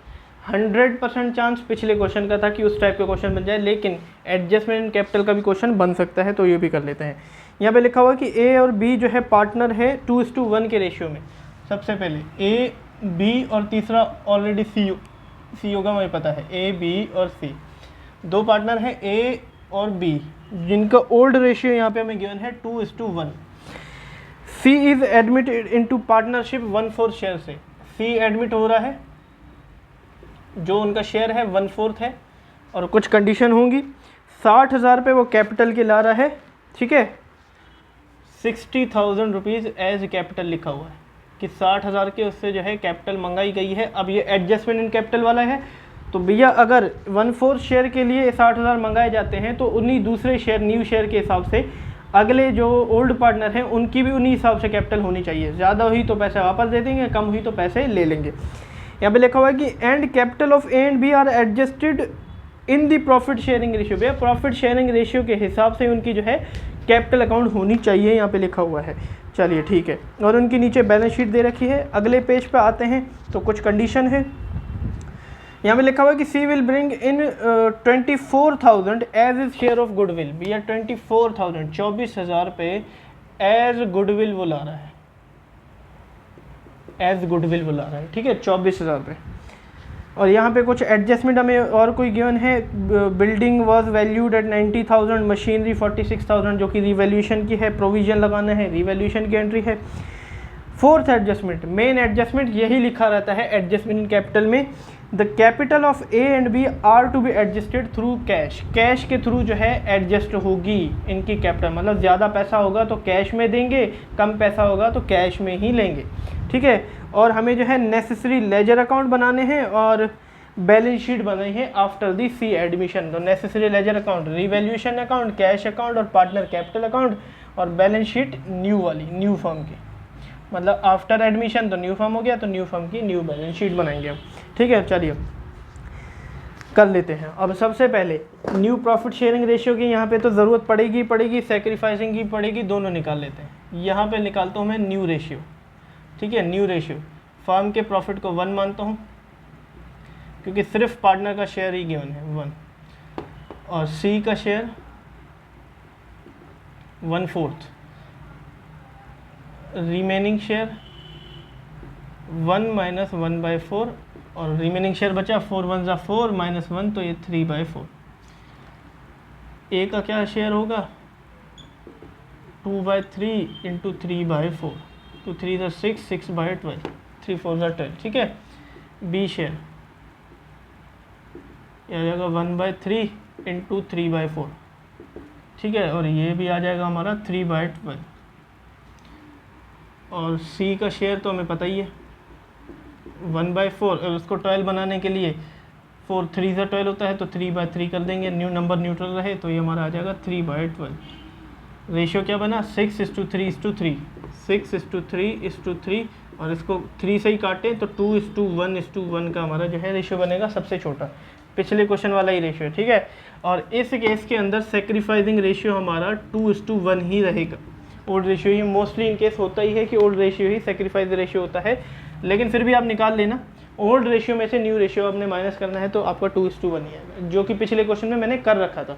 100% चांस पिछले क्वेश्चन का था कि उस टाइप का क्वेश्चन बन जाए, लेकिन एडजस्टमेंट इन कैपिटल का भी क्वेश्चन बन सकता है, तो ये भी कर लेते हैं। यहाँ पे लिखा हुआ कि A और B जो है पार्टनर है 2:1 के रेशियो में। सबसे पहले A, B और तीसरा ऑलरेडी C होगा, मुझे पता है, A, B और C दो पार्टनर हैं A और B, जिनका ओल्ड रेशियो यहाँ पे हमें गिवन है 2:1। C is admitted into partnership 1/4 share से। C एडमिट हो रहा है, जो उनका शेयर है 1/4 है, और कुछ कंडीशन होंगी। 60,000 रुपये वो कैपिटल के ला रहा है, ठीक है। 60,000 रुपीज़ एज कैपिटल लिखा हुआ है कि 60,000 के उससे जो है कैपिटल मंगाई गई है। अब ये एडजस्टमेंट इन कैपिटल वाला है, तो भैया अगर 1/4 शेयर के लिए 60,000 मंगाए जाते हैं, तो उन्हीं दूसरे शेयर, न्यू शेयर के हिसाब से अगले जो ओल्ड पार्टनर हैं उनकी भी उन्हीं हिसाब से कैपिटल होनी चाहिए। ज़्यादा हुई तो पैसे वापस दे देंगे, कम हुई तो पैसे ले लेंगे। यहाँ पे लिखा हुआ है कि and capital of A and B are adjusted in the profit sharing ratio. भैया प्रॉफिट शेयरिंग रेशियो के हिसाब से उनकी जो है कैपिटल अकाउंट होनी चाहिए, यहाँ पे लिखा हुआ है। चलिए ठीक है, और उनकी नीचे बैलेंस शीट दे रखी है। अगले पेज पे आते हैं तो कुछ कंडीशन है। यहाँ पे लिखा हुआ है कि C will bring in 24,000 as is share of goodwill. भैया 24,000 24,000 रुपये एज गुडविल वो ला रहा है, एज गुडविल वो ला रहा है, ठीक है, 24,000 रुपये। और यहाँ पे कुछ एडजस्टमेंट हमें और कोई गिवन है। Building was valued at 90,000, machinery 46,000, जो कि रिवैल्यूएशन की है, प्रोविजन लगाना है, रिवैल्यूएशन की एंट्री है। फोर्थ एडजस्टमेंट, मेन एडजस्टमेंट यही लिखा रहता है एडजस्टमेंट इन कैपिटल में। The capital of A and B are to be adjusted through cash. Cash के थ्रू जो है एडजस्ट होगी इनकी कैपिटल, मतलब ज़्यादा पैसा होगा तो कैश में देंगे, कम पैसा होगा तो कैश में ही लेंगे, ठीक है। और हमें जो है नेसेसरी लेजर अकाउंट बनाने हैं और बैलेंस शीट बनाई है आफ्टर दी C एडमिशन। तो necessary ledger account, revaluation account, cash account और पार्टनर कैपिटल अकाउंट, और बैलेंस शीट न्यू वाली, न्यू फर्म की, मतलब आफ्टर एडमिशन तो न्यू फर्म हो गया, तो न्यू फर्म की न्यू बैलेंस शीट बनाएंगे हम, ठीक है। चलिए कर लेते हैं। अब सबसे पहले न्यू प्रॉफिट शेयरिंग रेशियो की यहाँ पे तो ज़रूरत पड़ेगी, सेक्रीफाइसिंग की पड़ेगी, दोनों निकाल लेते हैं। यहाँ पे निकालता हूँ मैं न्यू रेशियो, ठीक है। न्यू रेशियो, फर्म के प्रॉफिट को 1 मानता हूँ, क्योंकि सिर्फ पार्टनर का शेयर ही गिवन है 1, और C का शेयर 1/4, रिमेनिंग शेयर 1 - 1/4, और रिमेनिंग शेयर बचा 4 × 1 = 4 - 1, तो ये 3/4। A का क्या शेयर होगा 2/3 × 3/4, तो 3 × 6, 6/12, 3 × 4 = 12, ठीक है। B शेयर ये आ जाएगा 1/3 × 3/4, ठीक है, और ये भी आ जाएगा हमारा 3/12। और C का शेयर तो हमें पता ही है 1/4, उसको 12 बनाने के लिए 4 3 × 12 होता है, तो 3/3 कर देंगे, न्यू नंबर न्यूट्रल रहे, तो ये हमारा आ जाएगा 3/12। रेशियो क्या बना 6:3:3, 6:3:3, और इसको 3 से ही काटें तो 2:1:1 का हमारा जो है रेशियो बनेगा, सबसे छोटा, पिछले क्वेश्चन वाला ही रेशियो, ठीक है। और इस केस के अंदर सेक्रीफाइसिंग रेशियो हमारा 2:1 ही रहेगा। Old ratio he mostly in case होता ही है कि ओल्ड रेशियो ही सेक्रीफाइस रेशियो होता है, लेकिन फिर भी आप निकाल लेना। ओल्ड रेशियो में से न्यू रेशियो आपने माइनस करना है, तो आपका 2:1 ही आएगा, जो कि पिछले क्वेश्चन में मैंने कर रखा था।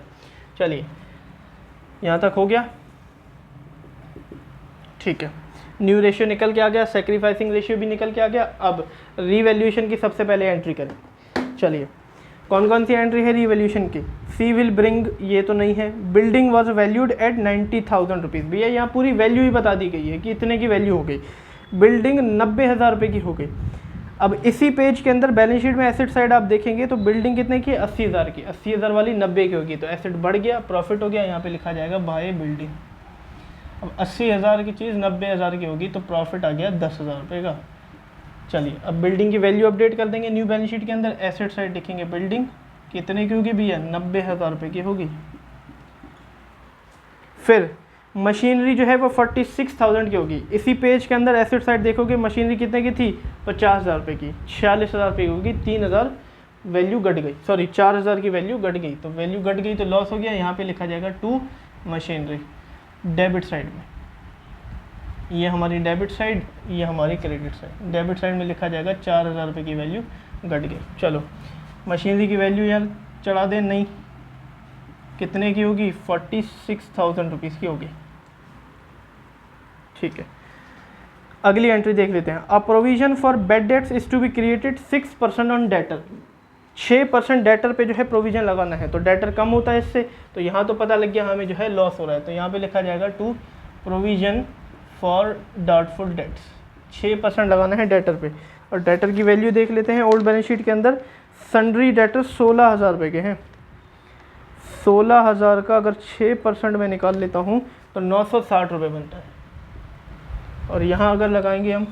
चलिए यहाँ तक हो गया, ठीक है। न्यू रेशियो निकल के आ गया, सेक्रीफाइसिंग रेशियो भी निकल के आ गया। अब रीवैल्यूएशन की सबसे पहले एंट्री करें। चलिए कौन कौन सी एंट्री है रीवैल्यूएशन की। C विल ब्रिंग, ये तो नहीं है। Building was valued at 90,000 rupees, भैया यहाँ पूरी वैल्यू ही बता दी गई है कि इतने की वैल्यू हो गई। बिल्डिंग 90,000 रुपये की हो गई। अब इसी पेज के अंदर बैलेंस शीट में एसेट साइड आप देखेंगे तो बिल्डिंग कितने की, 80,000 की, 80,000 वाली 90 की होगी, तो एसेट बढ़ गया, प्रॉफिट हो गया, यहाँ पे लिखा जाएगा बाय बिल्डिंग। अब 80,000 की चीज़ 90,000 की होगी तो प्रॉफिट आ गया 10,000 रुपये का। चलिए अब बिल्डिंग की वैल्यू अपडेट कर देंगे न्यू बैलेंस शीट के अंदर, एसेट साइड लिखेंगे बिल्डिंग कितने की होगी भैया, 90,000 रुपये की होगी। फिर मशीनरी जो है वो 46,000 की होगी। इसी पेज के अंदर एसेट साइड देखोगे मशीनरी कितने की थी, 50,000 रुपये की, 46,000 रुपये की होगी, 3,000 वैल्यू घट गई, सॉरी 4,000 की वैल्यू घट गई, तो वैल्यू घट गई तो लॉस हो गया। यहाँ पे लिखा जाएगा टू मशीनरी डेबिट साइड में, ये हमारी डेबिट साइड, ये हमारी क्रेडिट साइड। डेबिट साइड में लिखा जाएगा 4,000 रुपये की वैल्यू घट गई। चलो मशीनरी की वैल्यू यार चढ़ा दें, नहीं कितने की होगी, 46,000 रुपीज़ की होगी। ठीक है, अगली एंट्री देख लेते हैं। A provision for bad debts is to be created 6% on debtor. 6% debtor पे जो है प्रोविजन लगाना है, तो डेटर कम होता है इससे, तो यहाँ तो पता लग गया हमें जो है लॉस हो रहा है, तो यहाँ पे लिखा जाएगा to provision for doubtful debts, 6% लगाना है डेटर पे। और डेटर की वैल्यू देख लेते हैं ओल्ड बैलेंस शीट के अंदर, सन्ड्री डेटर 16,000 रुपये के हैं। 16,000 का अगर 6% में निकाल लेता हूँ तो 960 रुपये बनता है। और यहाँ अगर लगाएंगे हम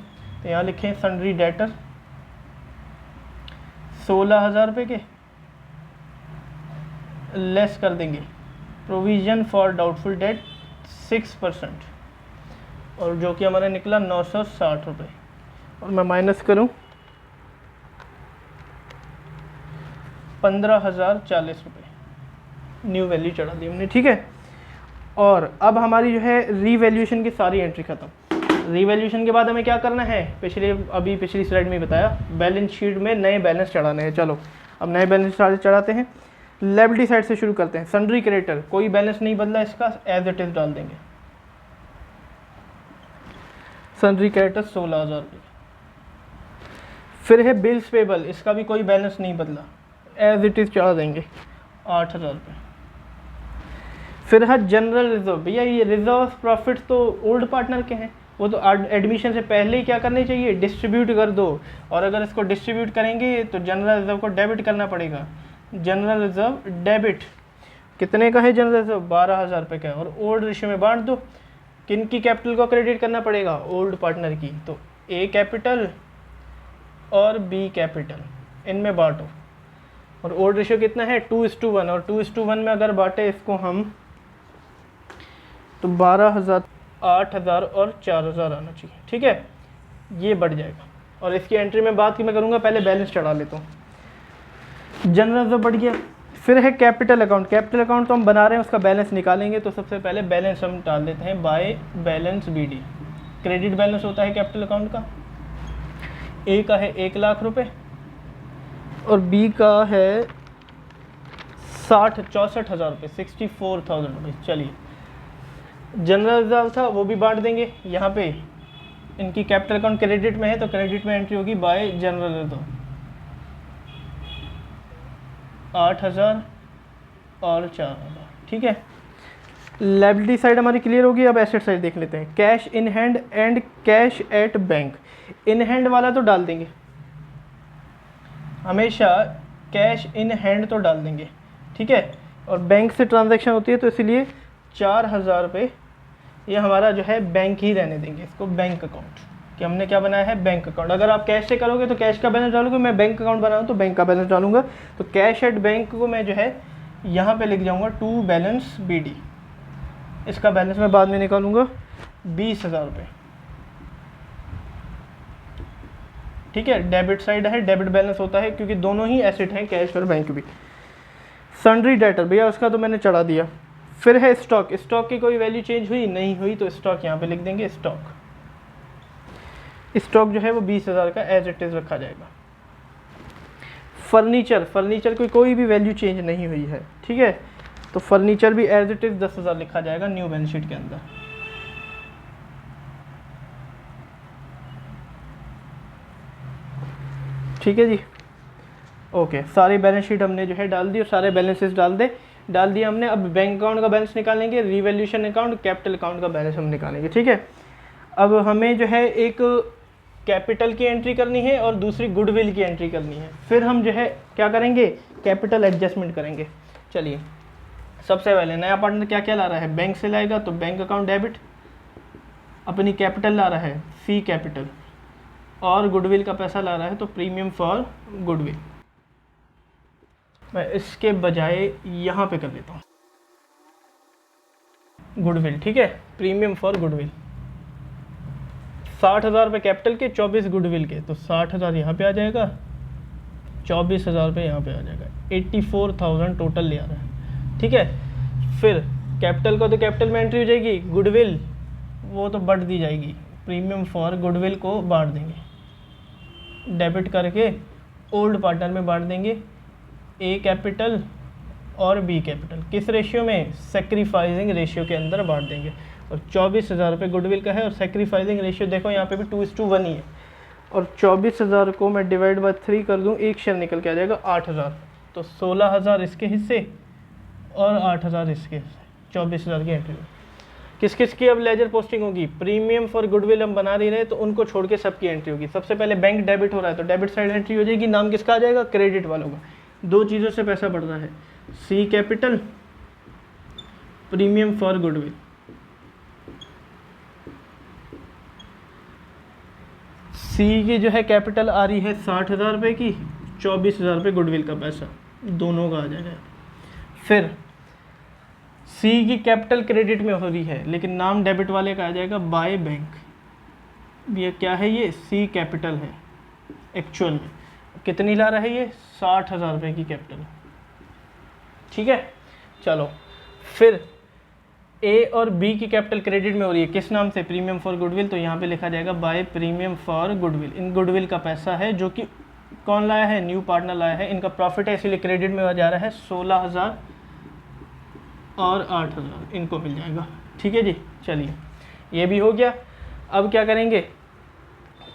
तो यहाँ लिखें सन्ड्री डेटर 16,000 रुपये के, लेस कर देंगे प्रोविज़न फॉर डाउटफुल डेट 6%, और जो कि हमारा निकला 960 रुपये। और मैं माइनस करूँ 15,040 रुपये, न्यू वैल्यू चढ़ा दी हमने। ठीक है, और अब हमारी जो है रीवैल्यूएशन की सारी एंट्री खत्म। रीवैल्यूएशन के बाद हमें क्या करना है, पिछली स्लाइड में बताया, बैलेंस शीट में नए बैलेंस चढ़ाने हैं। चलो अब नए बैलेंस चढ़ाते हैं। लायबिलिटी साइड से शुरू करते हैं। सन्ड्री क्रेडिटर, कोई बैलेंस नहीं बदला इसका, एज इट इज डाल देंगे। सन्ड्री क्रेडिटर 16,000 रुपये। फिर है बिल्स पेबल, इसका भी कोई बैलेंस नहीं बदला, एज इट इज चढ़ा देंगे 8,000 रुपये। फिर है जनरल रिजर्व, भैया ये रिजर्व प्रॉफिट तो ओल्ड पार्टनर के हैं, वो तो एडमिशन से पहले ही क्या करने चाहिए, डिस्ट्रीब्यूट कर दो। और अगर इसको डिस्ट्रीब्यूट करेंगे तो जनरल रिजर्व को डेबिट करना पड़ेगा। जनरल रिजर्व डेबिट कितने का है, जनरल रिजर्व 12,000 रुपये का है, और ओल्ड रेशियो में बांट दो। किन की कैपिटल को क्रेडिट करना पड़ेगा, ओल्ड पार्टनर की, तो ए कैपिटल और बी कैपिटल इनमें बांटो। और ओल्ड रेशियो कितना है 2:1, और 2:1 में अगर बांटे इसको हम तो 12,000, 8,000 और 4,000 आना चाहिए। ठीक है, ये बढ़ जाएगा। और इसकी एंट्री में बात की मैं करूँगा, पहले बैलेंस चढ़ा लेता हूँ। जनरल रिजर्व बढ़ गया। फिर है कैपिटल अकाउंट। कैपिटल अकाउंट तो हम बना रहे हैं, उसका बैलेंस निकालेंगे, तो सबसे पहले बैलेंस हम डाल देते हैं by balance BD। Credit balance होता है कैपिटल अकाउंट का, ए का है 1,00,000 रुपये और बी का है 64,000 रुपये, 64,000 रुपये। चलिए जनरल रिजर्व था वो भी बांट देंगे। यहाँ पे इनकी कैपिटल अकाउंट क्रेडिट में है, तो क्रेडिट में एंट्री होगी बाय जनरल रिजर्व 8,000 और 4,000। ठीक है, लायबिलिटी साइड हमारी क्लियर होगी। अब एसेट साइड देख लेते हैं। Cash in hand and cash at bank. In hand वाला तो डाल देंगे, हमेशा कैश इन हैंड तो डाल देंगे। ठीक है, और बैंक से ट्रांजैक्शन होती है तो इसलिए 4,000 रुपये ये हमारा जो है बैंक ही रहने देंगे, इसको बैंक अकाउंट, कि हमने क्या बनाया है बैंक अकाउंट। अगर आप कैश से करोगे तो कैश का बैलेंस डालोगे, मैं बैंक अकाउंट बनाऊँ तो बैंक का बैलेंस डालूंगा। तो कैश एट बैंक को मैं जो है यहाँ पे लिख जाऊँगा टू बैलेंस BD। इसका बैलेंस मैं बाद में निकालूंगा 20,000 रुपये। ठीक है, डेबिट साइड है, डेबिट बैलेंस होता है क्योंकि दोनों ही एसेट हैं, कैश और बैंक भी। सन्ड्री डेटर भैया उसका तो मैंने चढ़ा दिया। फिर है स्टॉक। स्टॉक की कोई वैल्यू चेंज हुई नहीं हुई, तो स्टॉक यहाँ पे लिख देंगे स्टॉक। स्टॉक जो है वो 20,000 का एज इट इज रखा जाएगा। फर्नीचर, फर्नीचर की कोई भी वैल्यू चेंज नहीं हुई है। ठीक है, तो फर्नीचर भी एज इट इज 10,000 लिखा जाएगा न्यू बैलेंस शीट के अंदर। ठीक है जी, ओके। सारी बैलेंस शीट हमने जो है डाल दी और सारे बैलेंसेस डाल दिया हमने। अब बैंक अकाउंट का बैलेंस निकालेंगे, रीवैल्यूएशन अकाउंट, कैपिटल अकाउंट का बैलेंस हम निकालेंगे। ठीक है, अब हमें जो है एक कैपिटल की एंट्री करनी है और दूसरी गुडविल की एंट्री करनी है। फिर हम जो है क्या करेंगे, कैपिटल एडजस्टमेंट करेंगे। चलिए, सबसे पहले नया पार्टनर क्या क्या ला रहा है, बैंक से लाएगा तो बैंक अकाउंट डेबिट, अपनी कैपिटल ला रहा है सी कैपिटल, और गुडविल का पैसा ला रहा है तो प्रीमियम फॉर गुडविल। मैं इसके बजाय यहाँ पे कर देता हूँ गुडविल, ठीक है, प्रीमियम फॉर गुडविल। 60,000 रुपये कैपिटल के, 24 गुडविल के, तो 60,000 यहाँ पे आ जाएगा, 24,000 रुपये यहाँ पे आ जाएगा, 84,000 टोटल ले आ रहा है, ठीक है। फिर कैपिटल को तो कैपिटल में एंट्री हो जाएगी, गुडविल वो तो बढ़ दी जाएगी, प्रीमियम फॉर गुडविल को बांट देंगे, डेबिट करके ओल्ड पार्टनर में बांट देंगे, ए कैपिटल और बी कैपिटल, किस रेशियो में, सेक्रीफाइसिंग रेशियो के अंदर बांट देंगे। और 24,000 रुपये गुडविल का है और सेक्रीफाइसिंग रेशियो देखो यहाँ पे भी 2:1 ही है, और 24,000 को मैं डिवाइड बाय 3 कर दूँ, एक शेयर निकल के आ जाएगा 8,000, तो 16,000 इसके हिस्से और 8,000 इसके हिस्से, 24,000 की एंट्री। किस किस की अब लेजर पोस्टिंग होगी, प्रीमियम फॉर गुडविल हम बना रही रहे तो उनको छोड़ के सबकी एंट्री होगी। सबसे पहले बैंक डेबिट हो रहा है तो डेबिट साइड एंट्री हो जाएगी, नाम किसका आ जाएगा, क्रेडिट वालों का। दो चीज़ों से पैसा बढ़ रहा है, सी कैपिटल, प्रीमियम फॉर गुडविल। सी की जो है कैपिटल आ रही है 60,000 रुपये की, 24,000 रुपये गुडविल का पैसा, दोनों का आ जाएगा। फिर सी की कैपिटल क्रेडिट में हो रही है लेकिन नाम डेबिट वाले का आ जाएगा बाय बैंक। ये क्या है, ये सी कैपिटल है, एक्चुअल में कितनी ला रहा है ये, 60,000 रुपये की कैपिटल, ठीक है। चलो, फिर ए और बी की कैपिटल क्रेडिट में हो रही है, किस नाम से, प्रीमियम फॉर गुडविल, तो यहाँ पे लिखा जाएगा बाय प्रीमियम फॉर गुडविल। इन गुडविल का पैसा है जो कि कौन लाया है, न्यू पार्टनर लाया है, इनका प्रॉफिट है इसीलिए क्रेडिट में जा रहा है, 16,000 और 8,000 इनको मिल जाएगा, ठीक है जी। चलिए, ये भी हो गया। अब क्या करेंगे,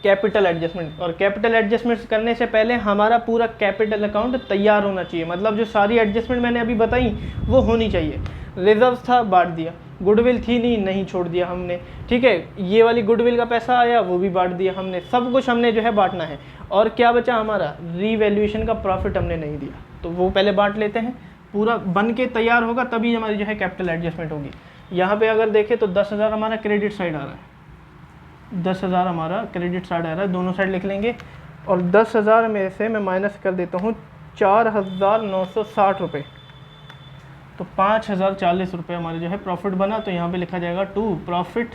कैपिटल एडजस्टमेंट। और कैपिटल एडजस्टमेंट करने से पहले हमारा पूरा कैपिटल अकाउंट तैयार होना चाहिए, मतलब जो सारी एडजस्टमेंट मैंने अभी बताई वो होनी चाहिए। रिजर्व था, बांट दिया, गुडविल थी नहीं छोड़ दिया हमने, ठीक है। ये वाली गुडविल का पैसा आया वो भी बांट दिया हमने, सब कुछ हमने जो है बांटना है। और क्या बचा हमारा, रीवैल्यूएशन का प्रॉफिट हमने नहीं दिया, तो वो पहले बांट लेते हैं, पूरा बन के तैयार होगा तभी हमारी जो है कैपिटल एडजस्टमेंट होगी। यहाँ पे अगर देखें तो 10,000 हमारा क्रेडिट साइड आ रहा है, 10,000 हमारा क्रेडिट साइड आ रहा है, दोनों साइड लिख लेंगे। और 10,000 में से मैं माइनस कर देता हूँ 4,960 रुपये, तो 5,040 रुपये हमारे जो है प्रॉफिट बना। तो यहाँ पे लिखा जाएगा to profit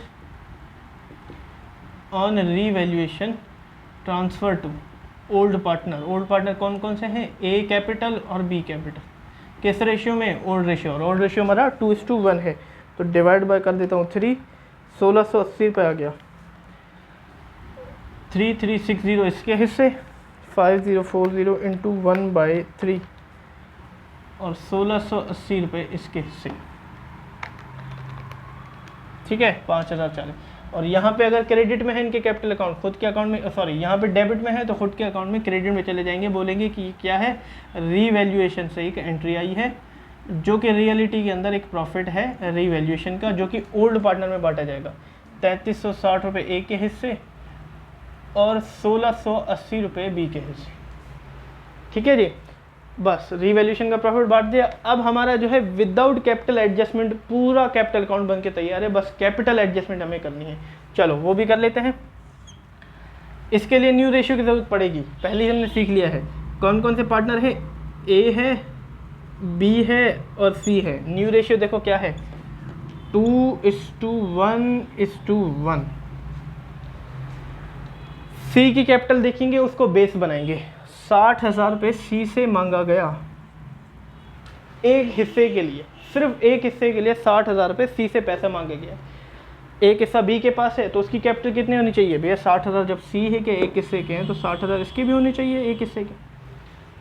on revaluation transfer to old partner. Old partner कौन कौन से हैं, ए कैपिटल और बी कैपिटल, किस रेशियो में, ओल्ड रेशियो, और ओल्ड रेशियो हमारा 2:1 है, तो डिवाइड बाय कर देता हूँ 3, 1,680 रुपये आ गया, 3,360 इसके हिस्से, 5,040 इंटू 1/3 और 1,680 रुपये इसके हिस्से, ठीक है, 5,040। और यहाँ पे अगर क्रेडिट में है इनके कैपिटल अकाउंट, खुद के अकाउंट में, सॉरी यहाँ पे डेबिट में है तो खुद के अकाउंट में, क्रेडिट में चले जाएंगे, बोलेंगे कि क्या है, रीवैल्यूएशन से एक एंट्री आई है, जो कि रियलिटी के अंदर एक प्रॉफिट है रीवैल्यूएशन का, जो कि ओल्ड पार्टनर में बांटा जाएगा। 3,360 रुपये ए के हिस्से और 1,680 रुपये बी के हिस्से, ठीक है जी। बस रीवैल्यूएशन का प्रॉफिट बांट दिया। अब हमारा जो है विदाउट कैपिटल एडजस्टमेंट पूरा कैपिटल अकाउंट बन के तैयार है, बस कैपिटल एडजस्टमेंट हमें करनी है। चलो वो भी कर लेते हैं। इसके लिए न्यू रेशियो की ज़रूरत पड़ेगी, पहले ही हमने सीख लिया है कौन कौन से पार्टनर है, ए है, बी है और सी है। न्यू रेशियो देखो क्या है, 2:1:1। सी की कैपिटल देखेंगे, उसको बेस बनाएंगे। 60,000 रुपये सी से मांगा गया एक हिस्से के लिए, सिर्फ एक हिस्से के लिए 60,000 रुपये सी से पैसा मांगे गया। एक हिस्सा बी के पास है तो उसकी कैपिटल कितनी होनी चाहिए भैया, 60,000। जब सी है कि एक हिस्से के हैं तो 60,000 इसकी भी होनी चाहिए एक हिस्से के।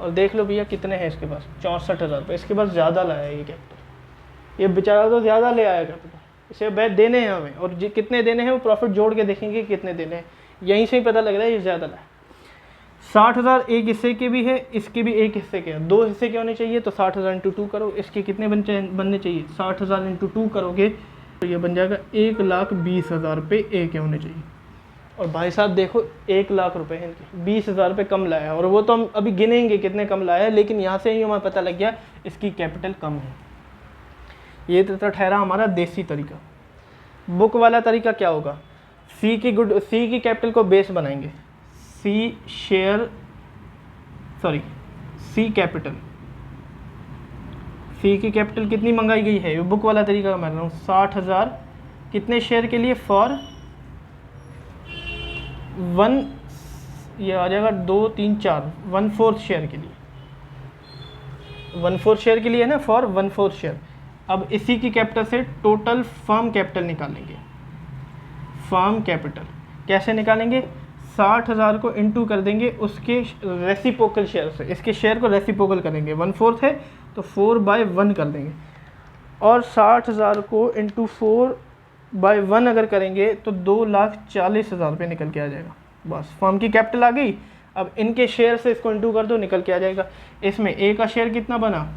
और देख लो भैया कितने हैं इसके पास, 64,000 रुपये। इसके पास ज़्यादा लाया है ये कैपिटल, ये बेचारा तो ज़्यादा ले आया कैपिटल, इसे बैठ देने हैं हमें, और कितने देने हैं वो प्रॉफिट जोड़ के देखेंगे कितने देने हैं, यहीं से ही पता लग रहा है ये ज़्यादा लाया। 60,000 एक हिस्से के भी है, इसके भी एक हिस्से के हैं, दो हिस्से के होने चाहिए, तो 60,000 इंटू 2 करो, इसके कितने बनने चाहिए, 60,000 इंटू 2 करोगे तो ये बन जाएगा 1,20,000 रुपये ए के होने चाहिए। और भाई साहब देखो 1,00,000 रुपए है इनके, 20,000 रुपये कम लाया है, और वो तो हम अभी गिनेंगे कितने कम लाया है, लेकिन यहाँ से ही हमें पता लग गया इसकी कैपिटल कम है। ये तो ठहरा हमारा देसी तरीका। बुक वाला तरीका क्या होगा, सी की कैपिटल को बेस बनाएंगे, सी कैपिटल, सी की कैपिटल कितनी मंगाई गई है, ये बुक वाला तरीका का मैं रहा हूँ 60,000 कितने शेयर के लिए, फॉर 1, ये आ जाएगा 2 3 4 1/4 शेयर के लिए, 1/4 शेयर के लिए है ना, फॉर 1/4 शेयर। अब इसी की कैपिटल से टोटल फर्म कैपिटल निकालेंगे। फर्म कैपिटल कैसे निकालेंगे, 60,000 को इंटू कर देंगे उसके रेसिप्रोकल शेयर से, इसके शेयर को रेसिप्रोकल करेंगे, 1/4 है तो 4/1 कर देंगे, और 60,000 को इंटू 4/1 अगर करेंगे तो 2,40,000 रुपये निकल के आ जाएगा। बस फर्म की कैपिटल आ गई। अब इनके शेयर से इसको इंटू कर दो, निकल के आ जाएगा। इसमें ए का शेयर कितना बना,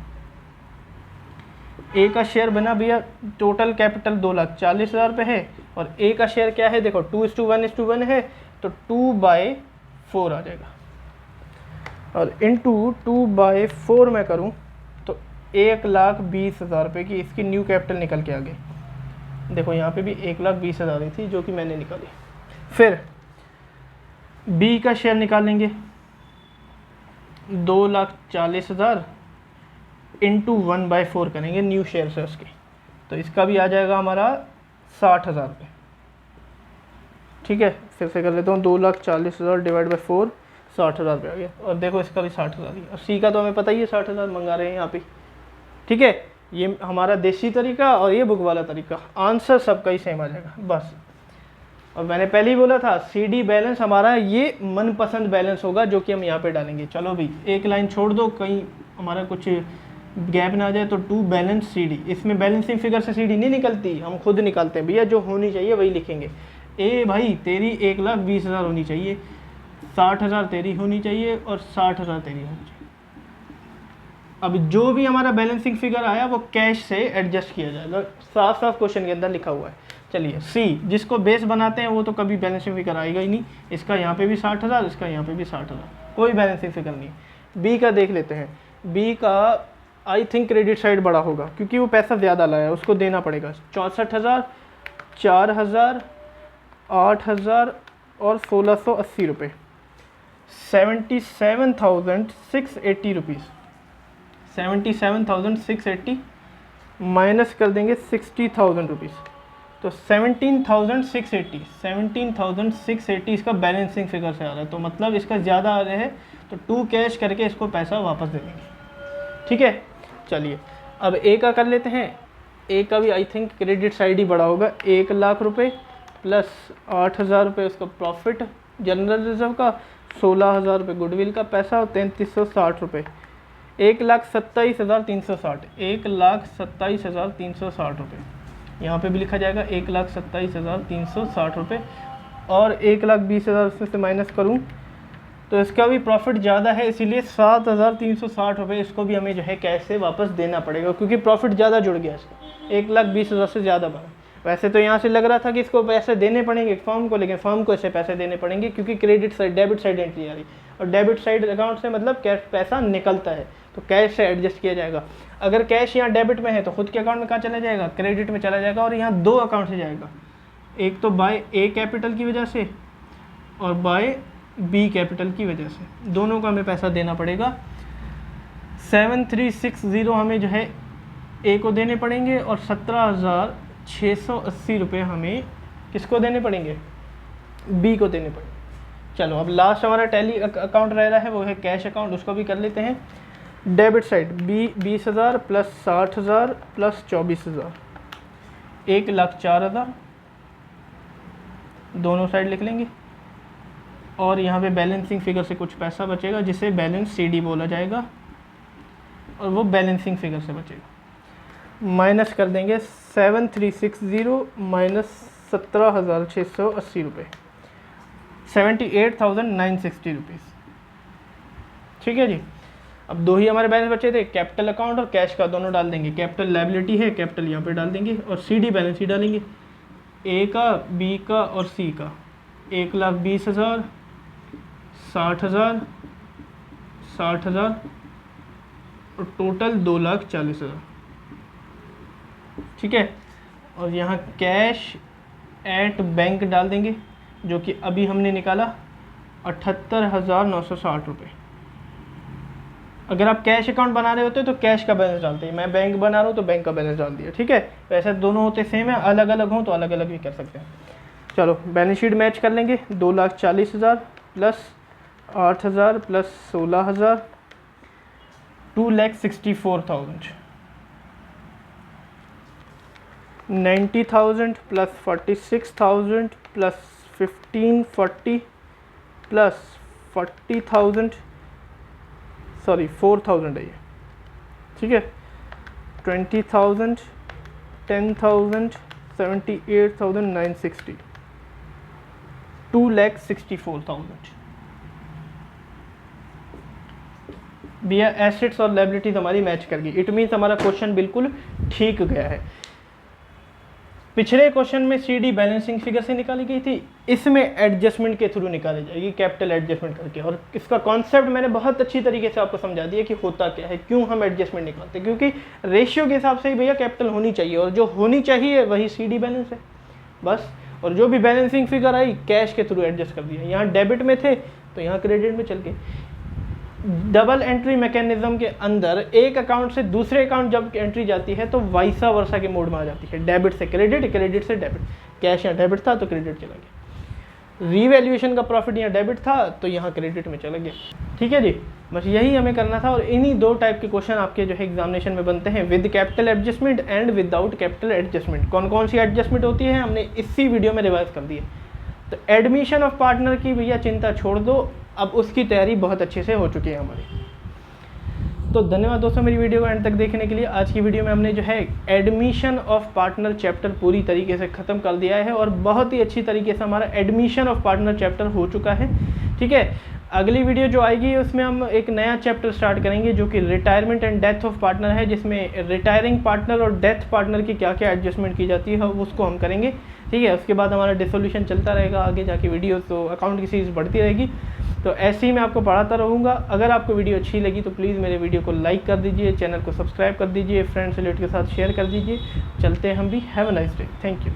ए का शेयर बना भैया, टोटल कैपिटल 2,40,000 रुपये है, और ए का शेयर क्या है देखो 2:1 है, तो 2/4 आ जाएगा, और इंटू 2/4 मैं करूँ तो 1,20,000 रुपये की इसकी न्यू कैपिटल निकल के आ गई। देखो यहाँ पे भी 1,20,000 ही थी जो कि मैंने निकाली। फिर बी का शेयर निकालेंगे, 2,40,000 इंटू 1/4 करेंगे न्यू शेयर से उसके, तो इसका भी आ जाएगा हमारा 60,000 रुपये। ठीक है, फिर से कर लेता हूँ, 2,40,000 डिवाइड बाई 4, 60,000 रुपये आ गया। और देखो इसका भी 60,000 ही, और सी का तो हमें पता ही है 60,000 मंगा रहे हैं यहाँ पे। ठीक है, ये हमारा देसी तरीका और ये बुक वाला तरीका, आंसर सबका ही सेम आ जाएगा बस। और मैंने पहले ही बोला था CD बैलेंस हमारा ये मनपसंद बैलेंस होगा जो कि हम यहाँ पे डालेंगे। चलो भाई एक लाइन छोड़ दो, कहीं हमारा कुछ गैप ना आ जाए, तो टू बैलेंस CD, इसमें बैलेंसिंग फिगर से CD नहीं निकलती, हम खुद निकालते हैं भैया, जो होनी चाहिए वही लिखेंगे। ए भाई तेरी 1,20,000 होनी चाहिए, 60,000 तेरी होनी चाहिए, और 60,000 तेरी होनी चाहिए। अब जो भी हमारा बैलेंसिंग फिगर आया वो कैश से एडजस्ट किया जाएगा, साफ साफ क्वेश्चन के अंदर लिखा हुआ है। चलिए सी, जिसको बेस बनाते हैं वो तो कभी बैलेंसिंग फिगर आएगा ही नहीं, इसका यहाँ पे भी 60,000, इसका यहाँ पे भी 60,000, कोई बैलेंसिंग फिगर नहीं। बी का देख लेते हैं, बी का आई थिंक क्रेडिट साइड बड़ा होगा क्योंकि वो पैसा ज़्यादा लाया, उसको देना पड़ेगा 64,000, 4,000, 8,000 और 1,680 रुपये, 77,680 रुपीज़, 77,680 माइनस कर देंगे 60,000 रुपीज़, तो 17,680 इसका बैलेंसिंग फिगर से आ रहा है, तो मतलब इसका ज़्यादा आ रहा है, तो 2 कैश करके इसको पैसा वापस दे देंगे। ठीक है, चलिए अब ए का कर लेते हैं। ए का भी आई थिंक क्रेडिट साइड ही बड़ा होगा, 1,00,000 रुपये प्लस 8,000 रुपये उसका प्रॉफिट जनरल रिजर्व का, 16,000 रुपये गुडविल का पैसा और 3,360 रुपये, 1,27,360, 1,27,360 रुपये यहाँ पे भी लिखा जाएगा, 1,27,360 रुपये, और 1,20,000 उसमें से माइनस करूँ तो इसका भी प्रॉफिट ज़्यादा है, इसीलिए 7,360 रुपये इसको भी हमें जो है कैश से वापस देना पड़ेगा, क्योंकि प्रॉफिट ज़्यादा जुड़ गया इसका, 1,20,000 से ज़्यादा बना। वैसे तो यहाँ से लग रहा था कि इसको पैसे देने पड़ेंगे फर्म को, लेकिन फर्म को इससे पैसे देने पड़ेंगे क्योंकि credit side debit side entry आ रही, और डेबिट साइड अकाउंट से मतलब कैश पैसा निकलता है, तो कैश से एडजस्ट किया जाएगा। अगर कैश यहाँ डेबिट में है तो खुद के अकाउंट में कहाँ चला जाएगा, क्रेडिट में चला जाएगा, और यहाँ 2 अकाउंट से जाएगा, एक तो बाय ए कैपिटल की वजह से और बाय बी कैपिटल की वजह से, दोनों का हमें पैसा देना पड़ेगा। 7,360 हमें जो है ए को देने पड़ेंगे, और 17,680 रुपये हमें किसको देने पड़ेंगे, बी को देने पड़ेंगे। चलो अब लास्ट हमारा टैली अकाउंट रह रहा है, वो है कैश अकाउंट, उसको भी कर लेते हैं। Debit side B 20,000 plus 60,000 plus 24,000, 1,04,000 दोनों साइड लिख लेंगे, और यहाँ पे बैलेंसिंग फिगर से कुछ पैसा बचेगा जिसे बैलेंस CD बोला जाएगा, और वो बैलेंसिंग फिगर से बचेगा, माइनस कर देंगे 7,360 माइनस 17,680 रुपये, 78,960 रुपीज़। ठीक है जी, अब 2 ही हमारे बैलेंस बचे थे, कैपिटल अकाउंट और कैश का, दोनों डाल देंगे। कैपिटल लायबिलिटी है, कैपिटल यहाँ पे डाल देंगे, और CD बैलेंस ही डालेंगे, ए का, बी का और सी का। 1,20,000, 60,000, 60,000 और टोटल 2,40,000। ठीक है, और यहाँ कैश एट बैंक डाल देंगे, जो कि अभी हमने निकाला 78,960 रुपये। अगर आप कैश अकाउंट बना रहे होते तो कैश का बैलेंस डालते हैं, मैं बैंक बना रहा हूँ तो बैंक का बैलेंस डाल दिया। ठीक है, वैसे दोनों होते सेम है, अलग अलग हों तो अलग अलग भी कर सकते हैं। चलो बैलेंस शीट मैच कर लेंगे। 2,40,000 plus 8,000 plus 16,000, 2,64,000। 90,000 plus 46,000 plus 1,540 plus 40,000, sorry 4,000 है ये। ठीक है, 20,000, 10,000, 78,960, 2,64,000। भैया एसेट्स और लायबिलिटीज हमारी मैच कर गई, इट मीन्स हमारा क्वेश्चन बिल्कुल ठीक गया है। पिछले क्वेश्चन में सीडी बैलेंसिंग फिगर से निकाली गई थी, इसमें एडजस्टमेंट के थ्रू निकाली जाएगी, कैपिटल एडजस्टमेंट करके। और इसका कॉन्सेप्ट मैंने बहुत अच्छी तरीके से आपको समझा दिया कि होता क्या है, क्यों हम एडजस्टमेंट निकालते हैं। क्योंकि रेशियो के हिसाब से ही भैया कैपिटल होनी चाहिए, और जो होनी चाहिए वही सीडी बैलेंस है बस। और जो भी बैलेंसिंग फिगर आई कैश के थ्रू एडजस्ट कर दिया। यहाँ डेबिट में थे तो यहाँ क्रेडिट में चल गए। डबल एंट्री मैकेनिज्म के अंदर एक अकाउंट से दूसरे अकाउंट जब एंट्री जाती है तो वाइसा वर्सा के मोड में आ जाती है, डेबिट से क्रेडिट, क्रेडिट से डेबिट। कैश यहाँ डेबिट था तो क्रेडिट चला गया, रीवैल्यूएशन का प्रॉफिट यहाँ डेबिट था तो यहाँ क्रेडिट में चला गया। ठीक है जी, बस यही हमें करना था। और इन्हीं दो टाइप के क्वेश्चन आपके जो है एग्जामिनेशन में बनते हैं, with capital adjustment and without capital adjustment. कौन कौन सी एडजस्टमेंट होती है हमने इसी वीडियो में रिवाइज कर दी है। तो एडमिशन ऑफ पार्टनर की भैया चिंता छोड़ दो, अब उसकी तैयारी बहुत अच्छे से हो चुकी है हमारी। तो धन्यवाद दोस्तों मेरी वीडियो को एंड तक देखने के लिए। आज की वीडियो में हमने जो है एडमिशन ऑफ पार्टनर चैप्टर पूरी तरीके से ख़त्म कर दिया है, और बहुत ही अच्छी तरीके से हमारा एडमिशन ऑफ पार्टनर चैप्टर हो चुका है। ठीक है, अगली वीडियो जो आएगी उसमें हम एक नया चैप्टर स्टार्ट करेंगे जो कि retirement and death of partner है, जिसमें रिटायरिंग पार्टनर और डेथ पार्टनर की क्या क्या एडजस्टमेंट की जाती है उसको हम करेंगे। ठीक है, उसके बाद हमारा डिसोल्यूशन चलता रहेगा आगे जाके वीडियो, तो अकाउंट की सीरीज बढ़ती रहेगी। तो ऐसे ही मैं आपको पढ़ाता रहूँगा। अगर आपको वीडियो अच्छी लगी तो प्लीज़ मेरे वीडियो को लाइक कर दीजिए, चैनल को सब्सक्राइब कर दीजिए, फ्रेंड्स रिलेटिव के साथ शेयर कर दीजिए। चलते हैं हम भी। Have a nice day, thank you.